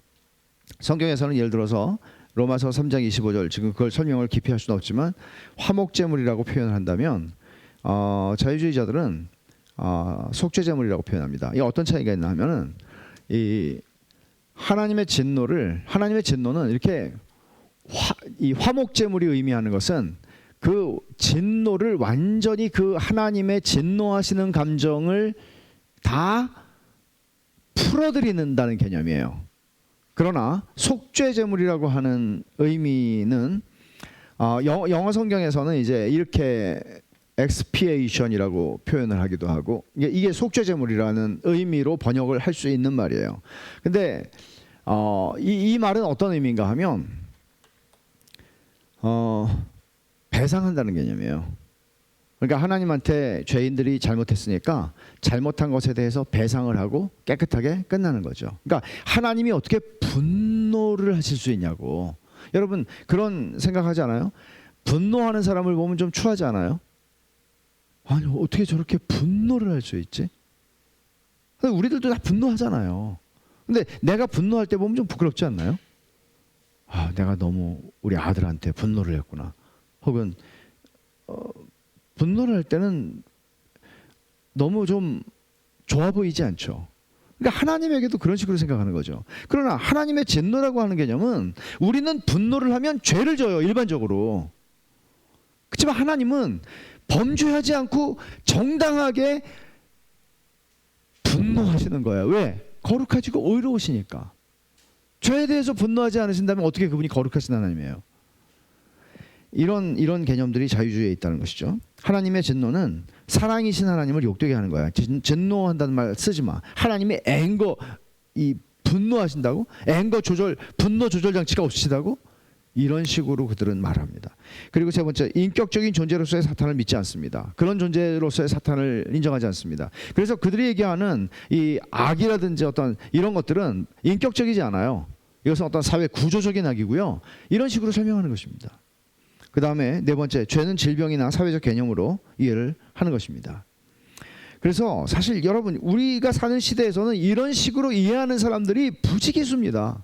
성경에서는 예를 들어서 로마서 3장 25절, 지금 그걸 설명을 깊이 할 수는 없지만 화목제물이라고 표현을 한다면 자유주의자들은 속죄제물이라고 표현합니다. 이게 어떤 차이가 있나 하면은 이 하나님의 진노는 이렇게 이 화목제물이 의미하는 것은 그 진노를 완전히 그 하나님의 진노하시는 감정을 다 풀어드린다는 개념이에요. 그러나 속죄제물이라고 하는 의미는 영어 성경에서는 이제 이렇게 expiation이라고 표현을 하기도 하고, 이게 속죄제물이라는 의미로 번역을 할 수 있는 말이에요. 근데 이 말은 어떤 의미인가 하면 배상한다는 개념이에요. 그러니까 하나님한테 죄인들이 잘못했으니까 잘못한 것에 대해서 배상을 하고 깨끗하게 끝나는 거죠. 그러니까 하나님이 어떻게 분노를 하실 수 있냐고. 여러분 그런 생각하지 않아요? 분노하는 사람을 보면 좀 추하지 않아요? 아니 어떻게 저렇게 분노를 할 수 있지? 우리들도 다 분노하잖아요. 근데 내가 분노할 때 보면 좀 부끄럽지 않나요? 내가 너무 우리 아들한테 분노를 했구나. 혹은 분노를 할 때는 너무 좀 좋아 보이지 않죠. 그러니까 하나님에게도 그런 식으로 생각하는 거죠. 그러나 하나님의 진노라고 하는 개념은 우리는 분노를 하면 죄를 져요, 일반적으로. 그렇지만 하나님은 범죄하지 않고 정당하게 분노하시는 거예요. 왜? 거룩하시고 의로우시니까. 죄에 대해서 분노하지 않으신다면 어떻게 그분이 거룩하신 하나님이에요? 이런 개념들이 자유주의에 있다는 것이죠. 하나님의 진노는 사랑이신 하나님을 욕되게 하는 거야. 진노한다는 말 쓰지 마. 하나님의 분노하신다고? 분노 조절 장치가 없으시다고? 이런 식으로 그들은 말합니다. 그리고 세 번째, 인격적인 존재로서의 사탄을 믿지 않습니다. 그런 존재로서의 사탄을 인정하지 않습니다. 그래서 그들이 얘기하는 이 악이라든지 어떤 이런 것들은 인격적이지 않아요. 이것은 어떤 사회 구조적인 악이고요. 이런 식으로 설명하는 것입니다. 그 다음에 네 번째, 죄는 질병이나 사회적 개념으로 이해를 하는 것입니다. 그래서 사실 여러분 우리가 사는 시대에서는 이런 식으로 이해하는 사람들이 부지기수입니다.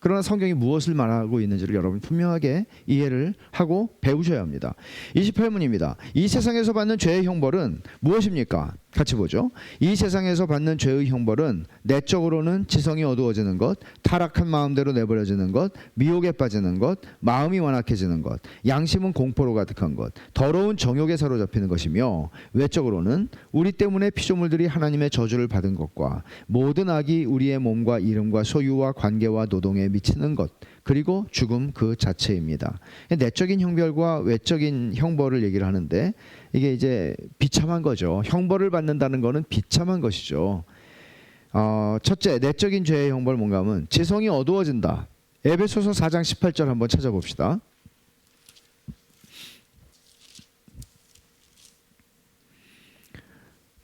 그러나 성경이 무엇을 말하고 있는지를 여러분 분명하게 이해를 하고 배우셔야 합니다. 28문입니다. 이 세상에서 받는 죄의 형벌은 무엇입니까? 같이 보죠. 이 세상에서 받는 죄의 형벌은 내적으로는 지성이 어두워지는 것, 타락한 마음대로 내버려지는 것, 미혹에 빠지는 것, 마음이 완악해지는 것, 양심은 공포로 가득한 것, 더러운 정욕에 사로잡히는 것이며, 외적으로는 우리 때문에 피조물들이 하나님의 저주를 받은 것과 모든 악이 우리의 몸과 이름과 소유와 관계와 노동에 미치는 것, 그리고 죽음 그 자체입니다. 내적인 형벌과 외적인 형벌을 얘기를 하는데 이게 이제 비참한 거죠. 형벌을 받는다는 것은 비참한 것이죠. 첫째, 내적인 죄의 형벌 뭔가 하면 지성이 어두워진다. 에베소서 4장 18절 한번 찾아봅시다.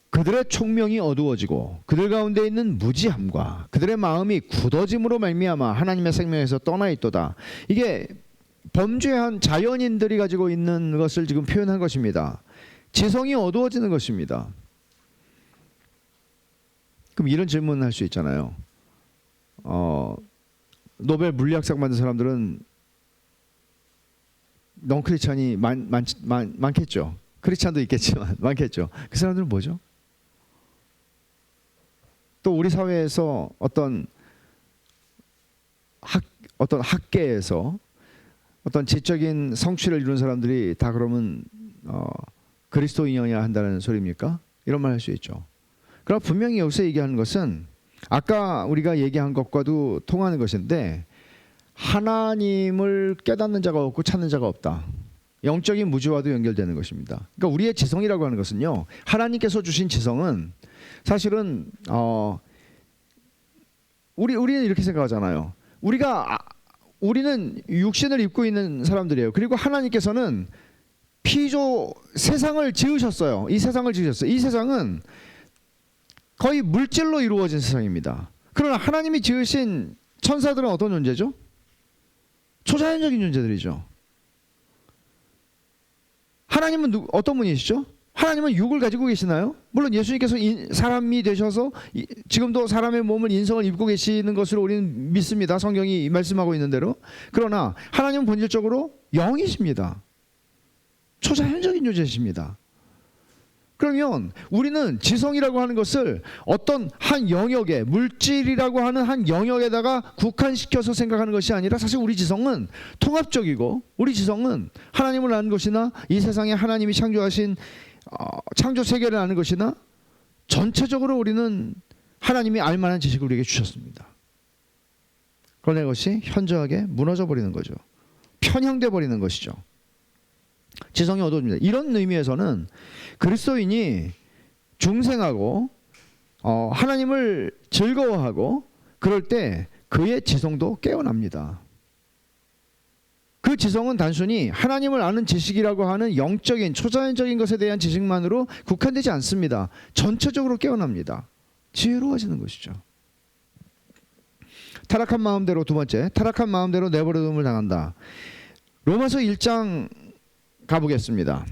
그들의 총명이 어두워지고 그들 가운데 있는 무지함과 그들의 마음이 굳어짐으로 말미암아 하나님의 생명에서 떠나 있도다. 이게 범죄한 자연인들이 가지고 있는 것을 지금 표현한 것입니다. 지성이 어두워지는 것입니다. 그럼 이런 질문을 할 수 있잖아요. 노벨 물리학상 받은 사람들은 넌크리스찬이 많겠죠. 크리스찬도 있겠지만 많겠죠. 그 사람들은 뭐죠? 또 우리 사회에서 어떤 학계에서 어떤 지적인 성취를 이룬 사람들이 다 그러면 그리스도인이어야 한다는 소리입니까? 이런 말 할 수 있죠. 그러나 분명히 여기서 얘기하는 것은 아까 우리가 얘기한 것과도 통하는 것인데, 하나님을 깨닫는 자가 없고 찾는 자가 없다. 영적인 무지와도 연결되는 것입니다. 그러니까 우리의 지성이라고 하는 것은요, 하나님께서 주신 지성은 사실은 우리는 이렇게 생각하잖아요. 우리는 육신을 입고 있는 사람들이에요. 그리고 하나님께서는 세상을 지으셨어요. 이 세상을 지으셨어요. 이 세상은 거의 물질로 이루어진 세상입니다. 그러나 하나님이 지으신 천사들은 어떤 존재죠? 초자연적인 존재들이죠. 하나님은 어떤 분이시죠? 하나님은 육을 가지고 계시나요? 물론 예수님께서 사람이 되셔서 지금도 사람의 몸을 인성을 입고 계시는 것으로 우리는 믿습니다. 성경이 말씀하고 있는 대로. 그러나 하나님은 본질적으로 영이십니다. 초자연적인 존재이십니다. 그러면 우리는 지성이라고 하는 것을 어떤 한 영역에, 물질이라고 하는 한 영역에다가 국한시켜서 생각하는 것이 아니라, 사실 우리 지성은 통합적이고, 우리 지성은 하나님을 아는 것이나 이 세상에 하나님이 창조하신 창조 세계를 아는 것이나, 전체적으로 우리는 하나님이 알만한 지식을 우리에게 주셨습니다. 그러나 이것이 현저하게 무너져 버리는 거죠. 편향돼 버리는 것이죠. 지성이 어두워집니다. 이런 의미에서는 그리스도인이 중생하고 하나님을 즐거워하고 그럴 때 그의 지성도 깨어납니다. 그 지성은 단순히 하나님을 아는 지식이라고 하는 영적인 초자연적인 것에 대한 지식만으로 국한되지 않습니다. 전체적으로 깨어납니다. 지혜로워지는 것이죠. 타락한 마음대로, 두 번째, 타락한 마음대로 내버려둠을 당한다. 로마서 1장 가보겠습니다.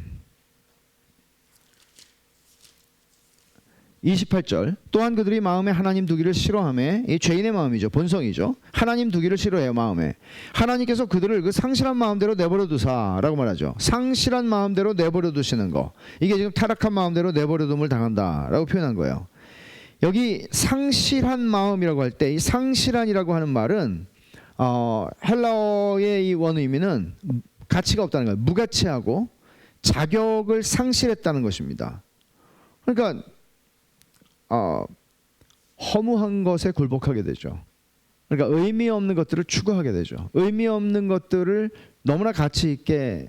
28절, 또한 그들이 마음에 하나님 두기를 싫어하며, 이 죄인의 마음이죠. 본성이죠. 하나님 두기를 싫어해요. 마음에. 하나님께서 그들을 그 상실한 마음대로 내버려 두사라고 말하죠. 상실한 마음대로 내버려 두시는 거, 이게 지금 타락한 마음대로 내버려둠을 당한다라고 표현한 거예요. 여기 상실한 마음이라고 할 때, 이 상실한이라고 하는 말은 헬라어의 이 원의미는 가치가 없다는 거예요. 무가치하고 자격을 상실했다는 것입니다. 그러니까 허무한 것에 굴복하게 되죠. 그러니까 의미 없는 것들을 추구하게 되죠. 의미 없는 것들을 너무나 가치 있게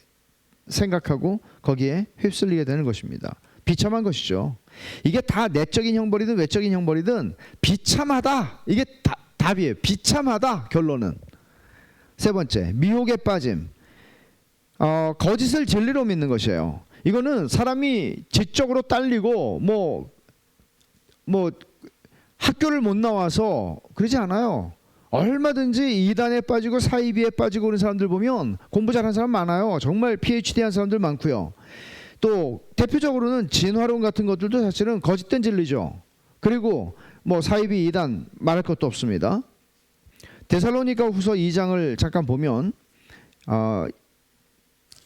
생각하고 거기에 휩쓸리게 되는 것입니다. 비참한 것이죠. 이게 다 내적인 형벌이든 외적인 형벌이든 비참하다. 이게 답이에요. 비참하다. 결론은. 세 번째, 미혹에 빠짐. 거짓을 진리로 믿는 것이에요. 이거는 사람이 지적으로 딸리고 뭐 학교를 못 나와서 그러지 않아요. 얼마든지 이단에 빠지고 사이비에 빠지고 그런 사람들 보면 공부 잘하는 사람 많아요. 정말 PhD 한 사람들 많고요. 또 대표적으로는 진화론 같은 것들도 사실은 거짓된 진리죠. 그리고 뭐 사이비 이단 말할 것도 없습니다. 데살로니가 후서 2장을 잠깐 보면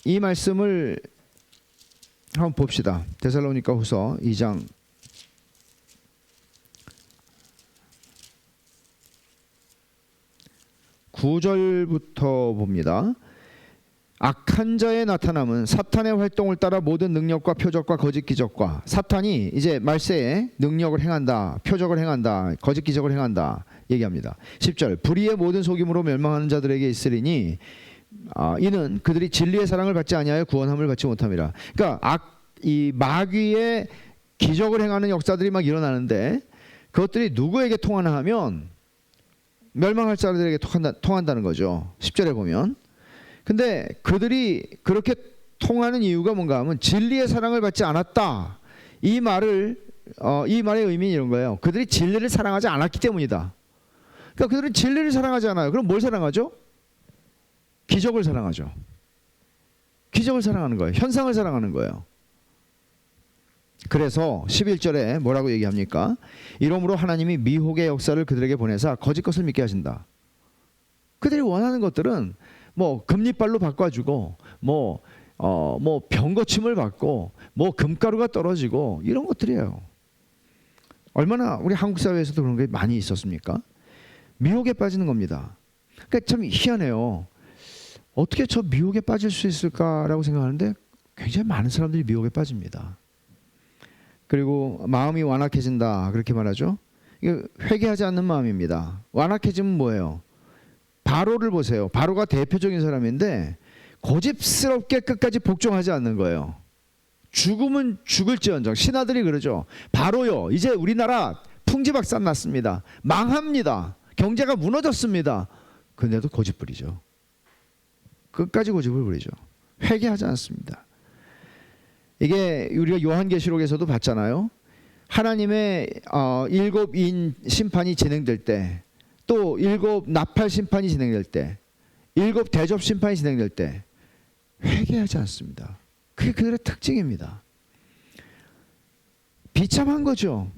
이 말씀을 한번 봅시다. 데살로니가 후서 2장 9절부터 봅니다. 악한 자의 나타남은 사탄의 활동을 따라 모든 능력과 표적과 거짓 기적과, 사탄이 이제 말세에 능력을 행한다, 표적을 행한다, 거짓 기적을 행한다 얘기합니다. 10절, 불의의 모든 속임으로 멸망하는 자들에게 있으리니 이는 그들이 진리의 사랑을 받지 아니하여 구원함을 받지 못함이라. 그러니까 이 마귀의 기적을 행하는 역사들이 막 일어나는데 그것들이 누구에게 통하나 하면 멸망할 자들에게 통한다는 거죠. 10절에 보면. 근데 그들이 그렇게 통하는 이유가 뭔가 하면 진리의 사랑을 받지 않았다. 이 말의 의미는 이런 거예요. 그들이 진리를 사랑하지 않았기 때문이다. 그러니까 그들은 진리를 사랑하지 않아요. 그럼 뭘 사랑하죠? 기적을 사랑하죠. 기적을 사랑하는 거예요. 현상을 사랑하는 거예요. 그래서 11절에 뭐라고 얘기합니까? 이러므로 하나님이 미혹의 역사를 그들에게 보내사 거짓 것을 믿게 하신다. 그들이 원하는 것들은 뭐 금리빨로 바꿔주고 뭐 병고침을 받고 뭐 금가루가 떨어지고 이런 것들이에요. 얼마나 우리 한국 사회에서도 그런 게 많이 있었습니까? 미혹에 빠지는 겁니다. 그러니까 참 희한해요. 어떻게 저 미혹에 빠질 수 있을까라고 생각하는데 굉장히 많은 사람들이 미혹에 빠집니다. 그리고 마음이 완악해진다 그렇게 말하죠. 이게 회개하지 않는 마음입니다. 완악해지면 뭐예요? 바로를 보세요. 바로가 대표적인 사람인데 고집스럽게 끝까지 복종하지 않는 거예요. 죽으면 죽을지언정. 신하들이 그러죠. 바로요, 이제 우리나라 풍지박산 났습니다. 망합니다. 경제가 무너졌습니다. 근데도 고집 부리죠. 끝까지 고집을 부리죠. 회개하지 않습니다. 이게 우리가 요한계시록에서도 봤잖아요. 하나님의 7인 심판이 진행될 때, 또 7 나팔 심판이 진행될 때, 7 대접 심판이 진행될 때 회개하지 않습니다. 그게 그들의 특징입니다. 비참한 거죠.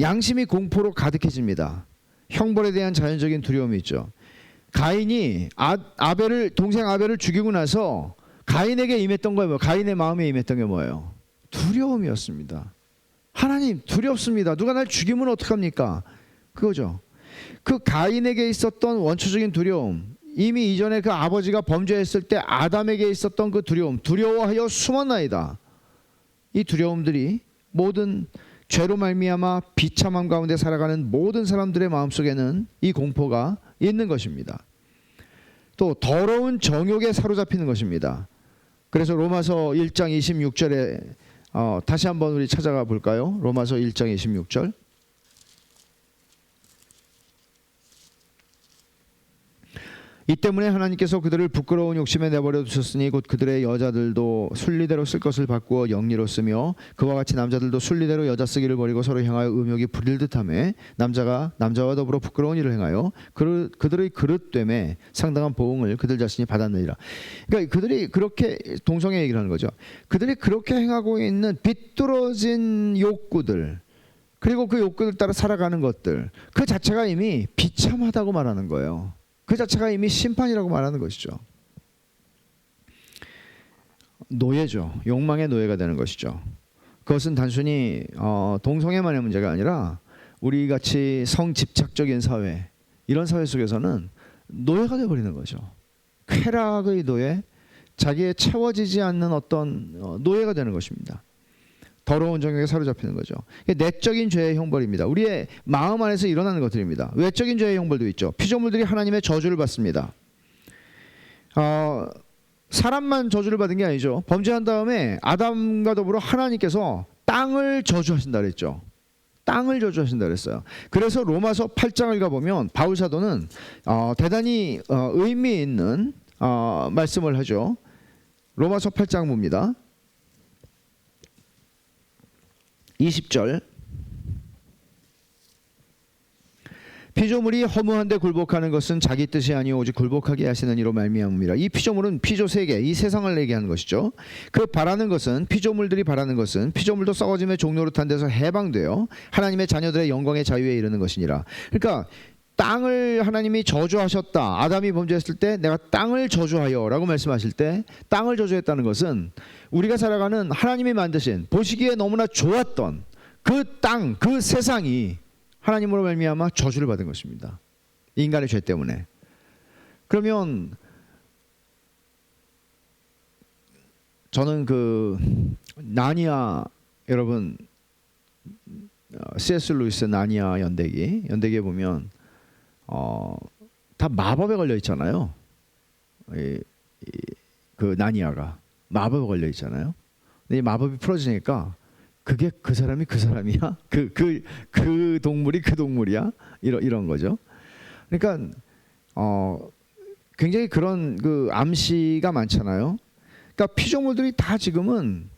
양심이 공포로 가득해집니다. 형벌에 대한 자연적인 두려움이 있죠. 가인이 아벨을, 동생 아벨을 죽이고 나서 가인에게 임했던 거예요. 가인의 마음에 임했던 게 뭐예요? 두려움이었습니다. 하나님 두렵습니다. 누가 날 죽이면 어떡합니까? 그거죠. 그 가인에게 있었던 원초적인 두려움, 이미 이전에 그 아버지가 범죄했을 때 아담에게 있었던 그 두려움, 두려워하여 숨었나이다. 이 두려움들이 모든 죄로 말미암아 비참함 가운데 살아가는 모든 사람들의 마음속에는 이 공포가 있는 것입니다. 또 더러운 정욕에 사로잡히는 것입니다. 그래서 로마서 1장 26절에 다시 한번 우리 찾아가 볼까요? 로마서 1장 26절. 이 때문에 하나님께서 그들을 부끄러운 욕심에 내버려 두셨으니 곧 그들의 여자들도 순리대로 쓸 것을 바꾸어 영리로 쓰며 그와 같이 남자들도 순리대로 여자 쓰기를 버리고 서로 향하여 음욕이 부릴 듯하며 남자가 남자와 더불어 부끄러운 일을 행하여 그들의 그릇됨에 상당한 보응을 그들 자신이 받았느니라. 그러니까 그들이 그렇게 동성애 얘기를 하는 거죠. 그들이 그렇게 행하고 있는 비뚤어진 욕구들, 그리고 그 욕구들 따라 살아가는 것들, 그 자체가 이미 비참하다고 말하는 거예요. 그 자체가 이미 심판이라고 말하는 것이죠. 노예죠. 욕망의 노예가 되는 것이죠. 그것은 단순히 동성애만의 문제가 아니라 우리 같이 성집착적인 사회, 이런 사회 속에서는 노예가 되어버리는 거죠. 쾌락의 노예, 자기의 채워지지 않는 어떤 노예가 되는 것입니다. 더러운 정욕에 사로잡히는 거죠. 내적인 죄의 형벌입니다. 우리의 마음 안에서 일어나는 것들입니다. 외적인 죄의 형벌도 있죠. 피조물들이 하나님의 저주를 받습니다. 사람만 저주를 받은 게 아니죠. 범죄한 다음에 아담과 더불어 하나님께서 땅을 저주하신다 그랬죠. 땅을 저주하신다 그랬어요. 그래서 로마서 8장을 가보면 바울 사도는 대단히 의미 있는 말씀을 하죠. 로마서 8장 봅니다. 20절. 피조물이 허무한데 굴복하는 것은 자기 뜻이 아니오 오직 굴복하게 하시는 이로 말미암음이라. 이 피조물은 피조 세계, 이 세상을 얘기하는 것이죠. 그 바라는 것은, 피조물들이 바라는 것은 피조물도 썩어짐의 종노릇한 데서 해방되어 하나님의 자녀들의 영광의 자유에 이르는 것이니라. 그러니까 땅을 하나님이 저주하셨다. 아담이 범죄했을 때 내가 땅을 저주하여 라고 말씀하실 때 땅을 저주했다는 것은 우리가 살아가는 하나님이 만드신, 보시기에 너무나 좋았던 그 땅, 그 세상이 하나님으로 말미암아 저주를 받은 것입니다. 인간의 죄 때문에. 그러면 저는 그 나니아, 여러분 C.S. 루이스 나니아 연대기에 보면 다 마법에 걸려 있잖아요. 그 나니아가 마법에 걸려 있잖아요. 근데 이 마법이 풀어지니까 그게 그 사람이 그 사람이야? 그 동물이 그 동물이야? 이런 거죠. 그러니까 굉장히 그런 그 암시가 많잖아요. 그러니까 피조물들이 다 지금은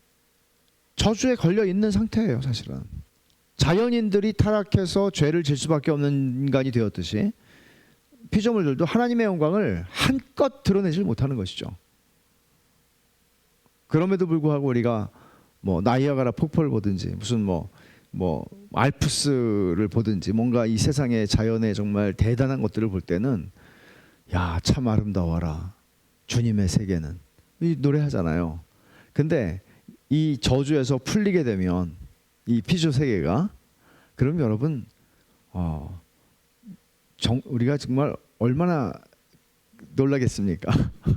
저주에 걸려 있는 상태예요, 사실은. 자연인들이 타락해서 죄를 질 수밖에 없는 인간이 되었듯이 피조물들도 하나님의 영광을 한껏 드러내질 못하는 것이죠. 그럼에도 불구하고 우리가 뭐 나이아가라 폭포를 보든지 무슨 뭐 알프스를 보든지 뭔가 이 세상의 자연의 정말 대단한 것들을 볼 때는 야, 참 아름다워라 주님의 세계는, 이 노래하잖아요. 근데 이 저주에서 풀리게 되면 이 피조 세계가, 그럼 여러분 우리가 정말 얼마나 놀라겠습니까?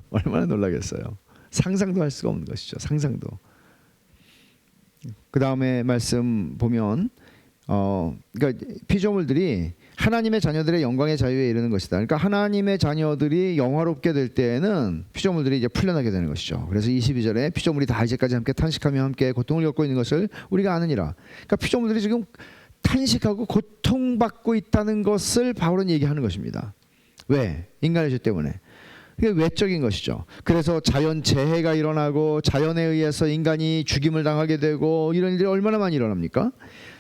얼마나 놀라겠어요. 상상도 할 수가 없는 것이죠. 상상도. 그 다음에 말씀 보면 그러니까 피조물들이 하나님의 자녀들의 영광의 자유에 이르는 것이다. 그러니까 하나님의 자녀들이 영화롭게 될 때에는 피조물들이 이제 풀려나게 되는 것이죠. 그래서 22절에 피조물이 다 이제까지 함께 탄식하며 함께 고통을 겪고 있는 것을 우리가 아느니라. 그러니까 피조물들이 지금 탄식하고 고통받고 있다는 것을 바울은 얘기하는 것입니다. 왜? 인간의 죄 때문에. 그게 외적인 것이죠. 그래서 자연 재해가 일어나고 자연에 의해서 인간이 죽임을 당하게 되고 이런 일이 얼마나 많이 일어납니까?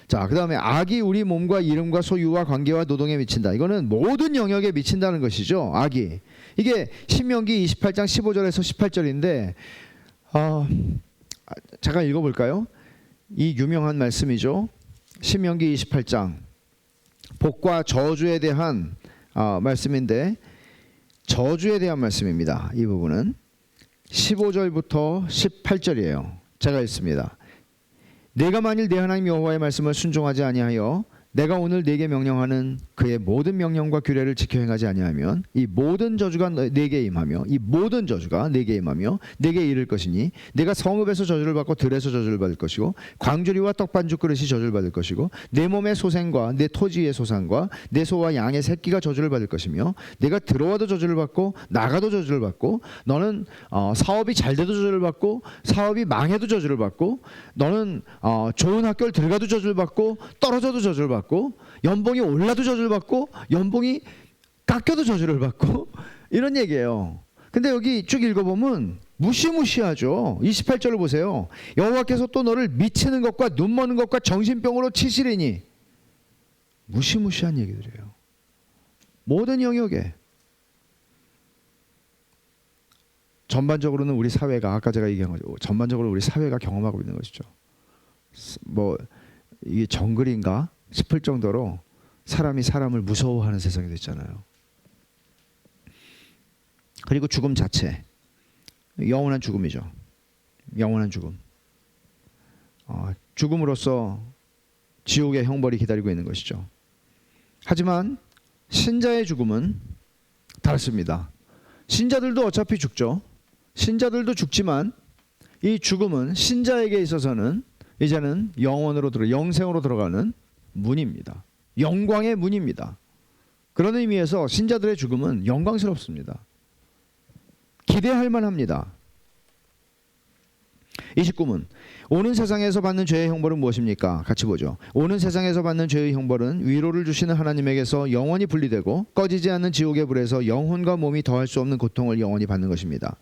자, 그 다음에 악이 우리 몸과 이름과 소유와 관계와 노동에 미친다. 이거는 모든 영역에 미친다는 것이죠. 악이. 이게 신명기 28장 15절에서 18절인데 잠깐 읽어볼까요? 이 유명한 말씀이죠. 신명기 28장 복과 저주에 대한 말씀인데 저주에 대한 말씀입니다. 이 부분은 15절부터 18절이에요. 제가 읽습니다. 내가 만일 내 하나님 여호와의 말씀을 순종하지 아니하여 내가 오늘 네게 명령하는 그의 모든 명령과 규례를 지켜 행하지 아니하면 이 모든 저주가 네게 임하며 이 모든 저주가 네게 임하며 네게 이를 것이니 내가 성읍에서 저주를 받고 들에서 저주를 받을 것이고 광주리와 떡반죽 그릇이 저주를 받을 것이고 내 몸의 소생과 내 토지의 소산과 내 소와 양의 새끼가 저주를 받을 것이며 내가 들어와도 저주를 받고 나가도 저주를 받고 너는 사업이 잘 돼도 저주를 받고 사업이 망해도 저주를 받고 너는 좋은 학교를 들어가도 저주를 받고 떨어져도 저주를 받고 연봉이 올라도 저주를 받고 연봉이 깎여도 저주를 받고 이런 얘기예요. 근데 여기 쭉 읽어보면 무시무시하죠. 28절을 보세요. 여호와께서 또 너를 미치는 것과 눈머는 것과 정신병으로 치시리니. 무시무시한 얘기들이에요. 모든 영역에. 전반적으로는 우리 사회가 아까 제가 얘기한 거죠. 전반적으로 우리 사회가 경험하고 있는 것이죠. 뭐 이게 정글인가 싶을 정도로 사람이 사람을 무서워하는 세상이 됐잖아요. 그리고 죽음 자체 영원한 죽음이죠. 영원한 죽음. 죽음으로써 지옥의 형벌이 기다리고 있는 것이죠. 하지만 신자의 죽음은 다릅니다. 신자들도 어차피 죽죠. 신자들도 죽지만 이 죽음은 신자에게 있어서는 이제는 영생으로 들어가는 문입니다. 영광의 문입니다. 그런 의미에서 신자들의 죽음은 영광스럽습니다. 기대할 만합니다. 29문 오는 세상에서 받는 죄의 형벌은 무엇입니까? 같이 보죠. 오는 세상에서 받는 죄의 형벌은 위로를 주시는 하나님에게서 영원히 분리되고 꺼지지 않는 지옥의 불에서 영혼과 몸이 더할 수 없는 고통을 영원히 받는 것입니다.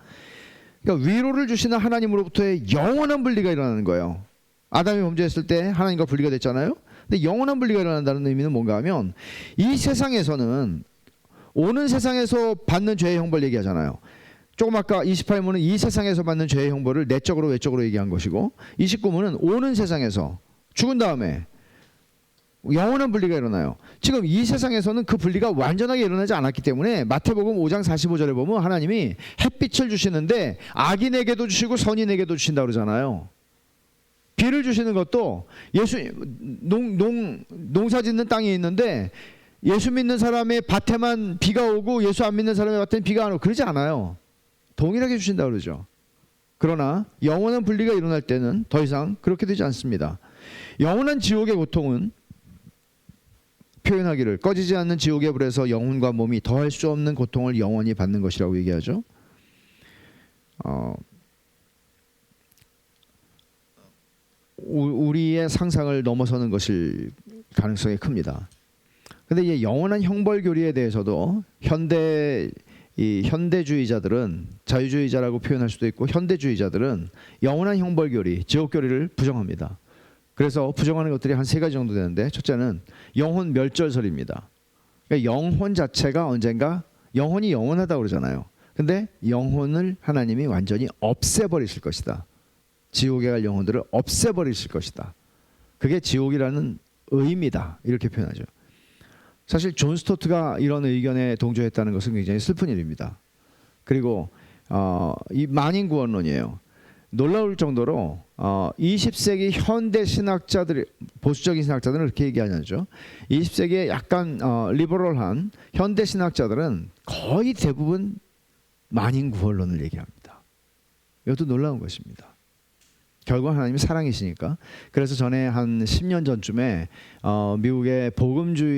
그러니까 위로를 주시는 하나님으로부터의 영원한 분리가 일어나는 거예요. 아담이 범죄했을 때 하나님과 분리가 됐잖아요. 근데 영원한 분리가 일어난다는 의미는 뭔가 하면 이 세상에서는 오는 세상에서 받는 죄의 형벌 얘기하잖아요. 조금 아까 28문은 이 세상에서 받는 죄의 형벌을 내적으로 외적으로 얘기한 것이고 29문은 오는 세상에서 죽은 다음에 영원한 분리가 일어나요. 지금 이 세상에서는 그 분리가 완전하게 일어나지 않았기 때문에 마태복음 5장 45절에 보면 하나님이 햇빛을 주시는데 악인에게도 주시고 선인에게도 주신다 그러잖아요. 비를 주시는 것도 농사 짓는 땅이 있는데 예수 믿는 사람의 밭에만 비가 오고 예수 안 믿는 사람의 밭에는 비가 안 오고 그러지 않아요. 동일하게 주신다 그러죠. 그러나 영원한 분리가 일어날 때는 더 이상 그렇게 되지 않습니다. 영원한 지옥의 고통은 표현하기를 꺼지지 않는 지옥의 불에서 영혼과 몸이 더할 수 없는 고통을 영원히 받는 것이라고 얘기하죠. 우리의 상상을 넘어서는 것일 가능성이 큽니다. 근데 이 영원한 형벌 교리에 대해서도 현대주의자들은 자유주의자라고 표현할 수도 있고 현대주의자들은 영원한 형벌 교리, 지옥 교리를 부정합니다. 그래서 부정하는 것들이 한 세 가지 정도 되는데 첫째는 영혼 멸절설입니다. 그러니까 영혼 자체가 언젠가 영혼이 영원하다고 그러잖아요. 근데 영혼을 하나님이 완전히 없애버리실 것이다. 지옥에 갈 영혼들을 없애버리실 것이다. 그게 지옥이라는 의미다. 이렇게 표현하죠. 사실 존 스토트가 이런 의견에 동조했다는 것은 굉장히 슬픈 일입니다. 그리고 이 만인구원론이에요. 놀라울 정도로 20세기 현대 신학자들, 보수적인 신학자들은 그렇게 얘기하죠. 20세기에 약간 리버럴한 현대 신학자들은 거의 대부분 만인구원론을 얘기합니다. 이것도 놀라운 것입니다. 결국은 하나님이 사랑이시니까. 그래서 전에 한 10년 전쯤에 미국의 복음주의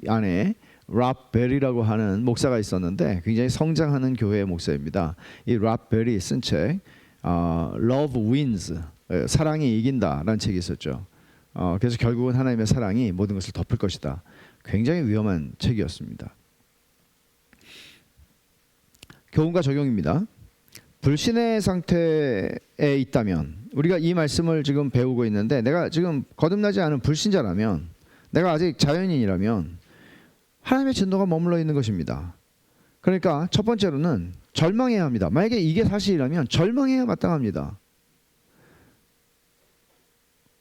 안에 랍 베리라고 하는 목사가 있었는데 굉장히 성장하는 교회의 목사입니다. 이 랍 베리 쓴 책 Love Wins, 사랑이 이긴다라는 책이 있었죠. 그래서 결국은 하나님의 사랑이 모든 것을 덮을 것이다. 굉장히 위험한 책이었습니다. 교훈과 적용입니다. 불신의 상태에 있다면, 우리가 이 말씀을 지금 배우고 있는데 내가 지금 거듭나지 않은 불신자라면, 내가 아직 자연인이라면 하나님의 진노가 머물러 있는 것입니다. 그러니까 첫 번째로는 절망해야 합니다. 만약에 이게 사실이라면 절망해야 마땅합니다.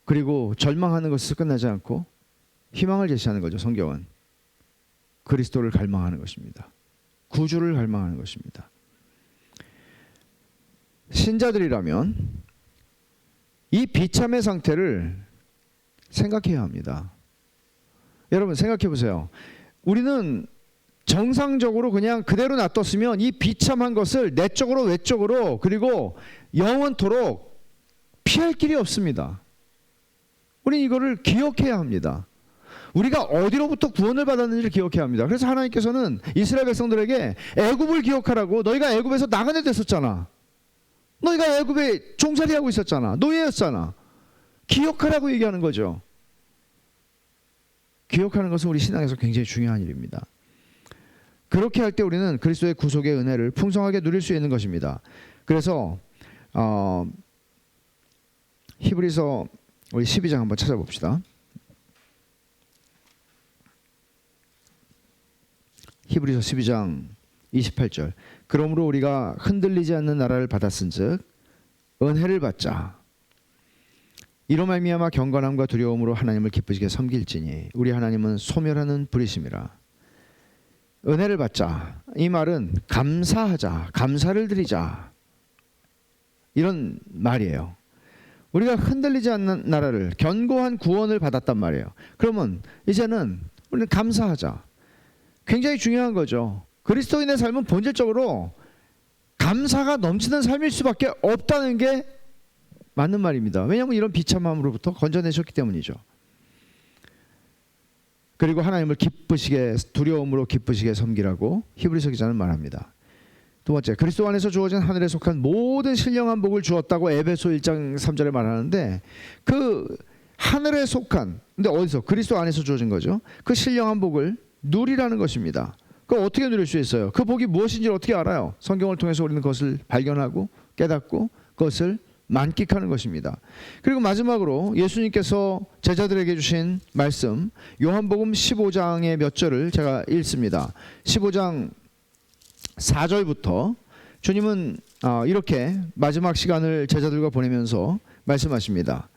그리고 절망하는 것에서 끝나지 않고 희망을 제시하는 거죠. 성경은 그리스도를 갈망하는 것입니다. 구주를 갈망하는 것입니다. 신자들이라면 이 비참의 상태를 생각해야 합니다. 여러분 생각해 보세요. 우리는 정상적으로 그냥 그대로 놔뒀으면 이 비참한 것을 내적으로 외적으로 그리고 영원토록 피할 길이 없습니다. 우리는 이거를 기억해야 합니다. 우리가 어디로부터 구원을 받았는지를 기억해야 합니다. 그래서 하나님께서는 이스라엘 백성들에게 애굽을 기억하라고, 너희가 애굽에서 나그네 됐었잖아. 너희가 애굽에 종살이하고 있었잖아. 노예였잖아. 기억하라고 얘기하는 거죠. 기억하는 것은 우리 신앙에서 굉장히 중요한 일입니다. 그렇게 할 때 우리는 그리스도의 구속의 은혜를 풍성하게 누릴 수 있는 것입니다. 그래서 히브리서 우리 12장 한번 찾아봅시다. 히브리서 12장 28절. 그러므로 우리가 흔들리지 않는 나라를 받았은즉 은혜를 받자. 이로 말미암아 경건함과 두려움으로 하나님을 기쁘시게 섬길지니 우리 하나님은 소멸하는 불이심이라. 은혜를 받자. 이 말은 감사하자, 감사를 드리자, 이런 말이에요. 우리가 흔들리지 않는 나라를, 견고한 구원을 받았단 말이에요. 그러면 이제는 우리는 감사하자. 굉장히 중요한 거죠. 그리스도인의 삶은 본질적으로 감사가 넘치는 삶일 수밖에 없다는 게 맞는 말입니다. 왜냐하면 이런 비참함으로부터 건져내셨기 때문이죠. 그리고 하나님을 기쁘시게, 두려움으로 기쁘시게 섬기라고 히브리서 기자는 말합니다. 두 번째, 그리스도 안에서 주어진 하늘에 속한 모든 신령한 복을 주었다고 에베소 1장 3절에 말하는데, 그 하늘에 속한, 근데 어디서? 그리스도 안에서 주어진 거죠. 그 신령한 복을 누리라는 것입니다. 그걸 어떻게 누릴 수 있어요? 그 복이 무엇인지 어떻게 알아요? 성경을 통해서 우리는 그것을 발견하고 깨닫고 그것을 만끽하는 것입니다. 그리고 마지막으로 예수님께서 제자들에게 주신 말씀, 요한복음 15장의 몇 절을 제가 읽습니다. 15장 4절부터 주님은 이렇게 마지막 시간을 제자들과 보내면서 말씀하십니다.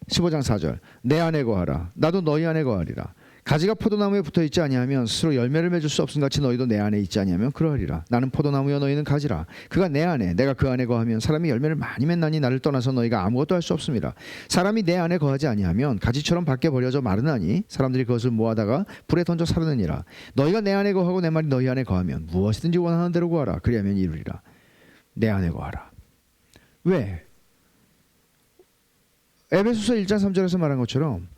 15장 4절. 내 안에 거하라. 나도 너희 안에 거하리라. 가지가 포도나무에 붙어있지 아니하면 스스로 열매를 맺을 수 없음 같이 너희도 내 안에 있지 아니하면 그러하리라. 나는 포도나무여 너희는 가지라. 그가 내 안에 내가 그 안에 거하면 사람이 열매를 많이 맺나니 나를 떠나서 너희가 아무것도 할 수 없습니다. 사람이 내 안에 거하지 아니하면 가지처럼 밖에 버려져 마르나니 사람들이 그것을 모아다가 불에 던져 사르느니라. 너희가 내 안에 거하고 내 말이 너희 안에 거하면 무엇이든지 원하는 대로 구하라. 그리하면 이루리라. 내 안에 거하라. 왜? 에베소서 1장 3절에서 말한 것처럼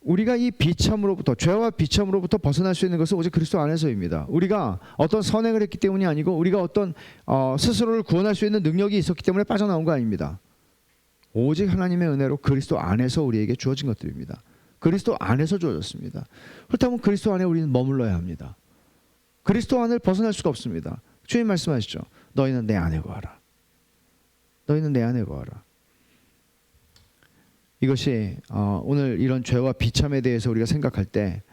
우리가 이 비참으로부터, 죄와 비참으로부터 벗어날 수 있는 것은 오직 그리스도 안에서입니다. 우리가 어떤 선행을 했기 때문이 아니고 우리가 어떤 스스로를 구원할 수 있는 능력이 있었기 때문에 빠져나온 거 아닙니다. 오직 하나님의 은혜로 그리스도 안에서 우리에게 주어진 것들입니다. 그리스도 안에서 주어졌습니다. 그렇다면 그리스도 안에 우리는 머물러야 합니다. 그리스도 안을 벗어날 수가 없습니다. 주님 말씀하시죠. 너희는 내 안에 거하라. 너희는 내 안에 거하라. 이것이 오늘 이런 죄와 비참에 대해서 우리가 생각할 때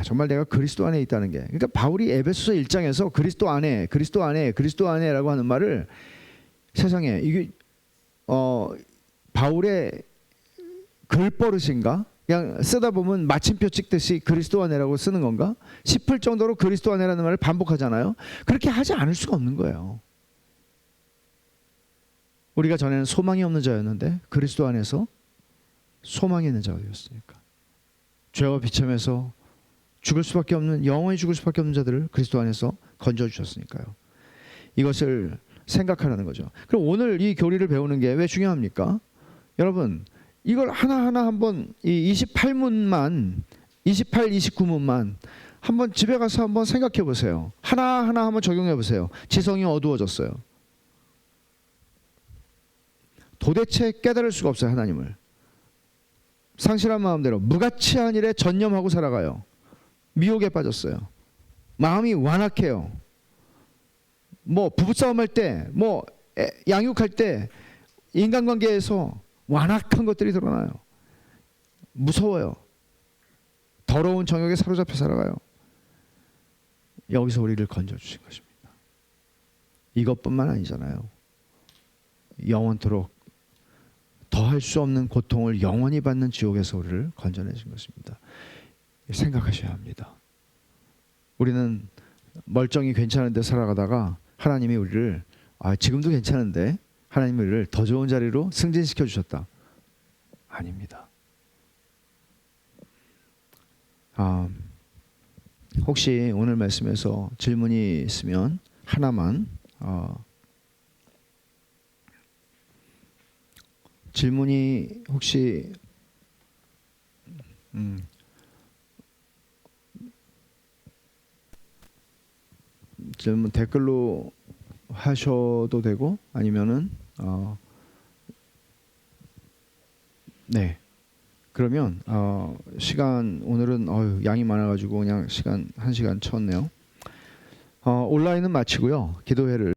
정말 내가 그리스도 안에 있다는 게, 그러니까 바울이 에베소서 1장에서 그리스도 안에, 그리스도 안에, 그리스도 안에라고 하는 말을 세상에 이게 바울의 글버릇인가? 그냥 쓰다 보면 마침표 찍듯이 그리스도 안에라고 쓰는 건가 싶을 정도로 그리스도 안에라는 말을 반복하잖아요. 그렇게 하지 않을 수가 없는 거예요. 우리가 전에는 소망이 없는 자였는데 그리스도 안에서 소망이 있는 자가 되었으니까, 죄와 비참해서 죽을 수밖에 없는, 영원히 죽을 수밖에 없는 자들을 그리스도 안에서 건져주셨으니까요. 이것을 생각하라는 거죠. 그럼 오늘 이 교리를 배우는 게 왜 중요합니까? 여러분, 이걸 하나하나 한번 이 28문만 28, 29문만 한번 집에 가서 한번 생각해 보세요. 하나하나 한번 적용해 보세요. 지성이 어두워졌어요. 도대체 깨달을 수가 없어요, 하나님을. 상실한 마음대로 무가치한 일에 전념하고 살아가요. 미혹에 빠졌어요. 마음이 완악해요. 뭐 부부싸움 할 때, 뭐 양육할 때 인간관계에서 완악한 것들이 드러나요. 무서워요. 더러운 정욕에 사로잡혀 살아가요. 여기서 우리를 건져주신 것입니다. 이것뿐만 아니잖아요. 영원토록 더할 수 없는 고통을 영원히 받는 지옥에서 우리를 건져내신 것입니다. 생각하셔야 합니다. 우리는 멀쩡히 괜찮은데 살아가다가 하나님이 우리를 지금도 괜찮은데 하나님이 우리를 더 좋은 자리로 승진시켜 주셨다. 아닙니다. 혹시 오늘 말씀에서 질문이 있으면 하나만 질문이 혹시 질문 댓글로 하셔도 되고 아니면은 네. 그러면 시간 오늘은 양이 많아가지고 그냥 시간 1시간 쳤네요. 온라인은 마치고요. 기도회를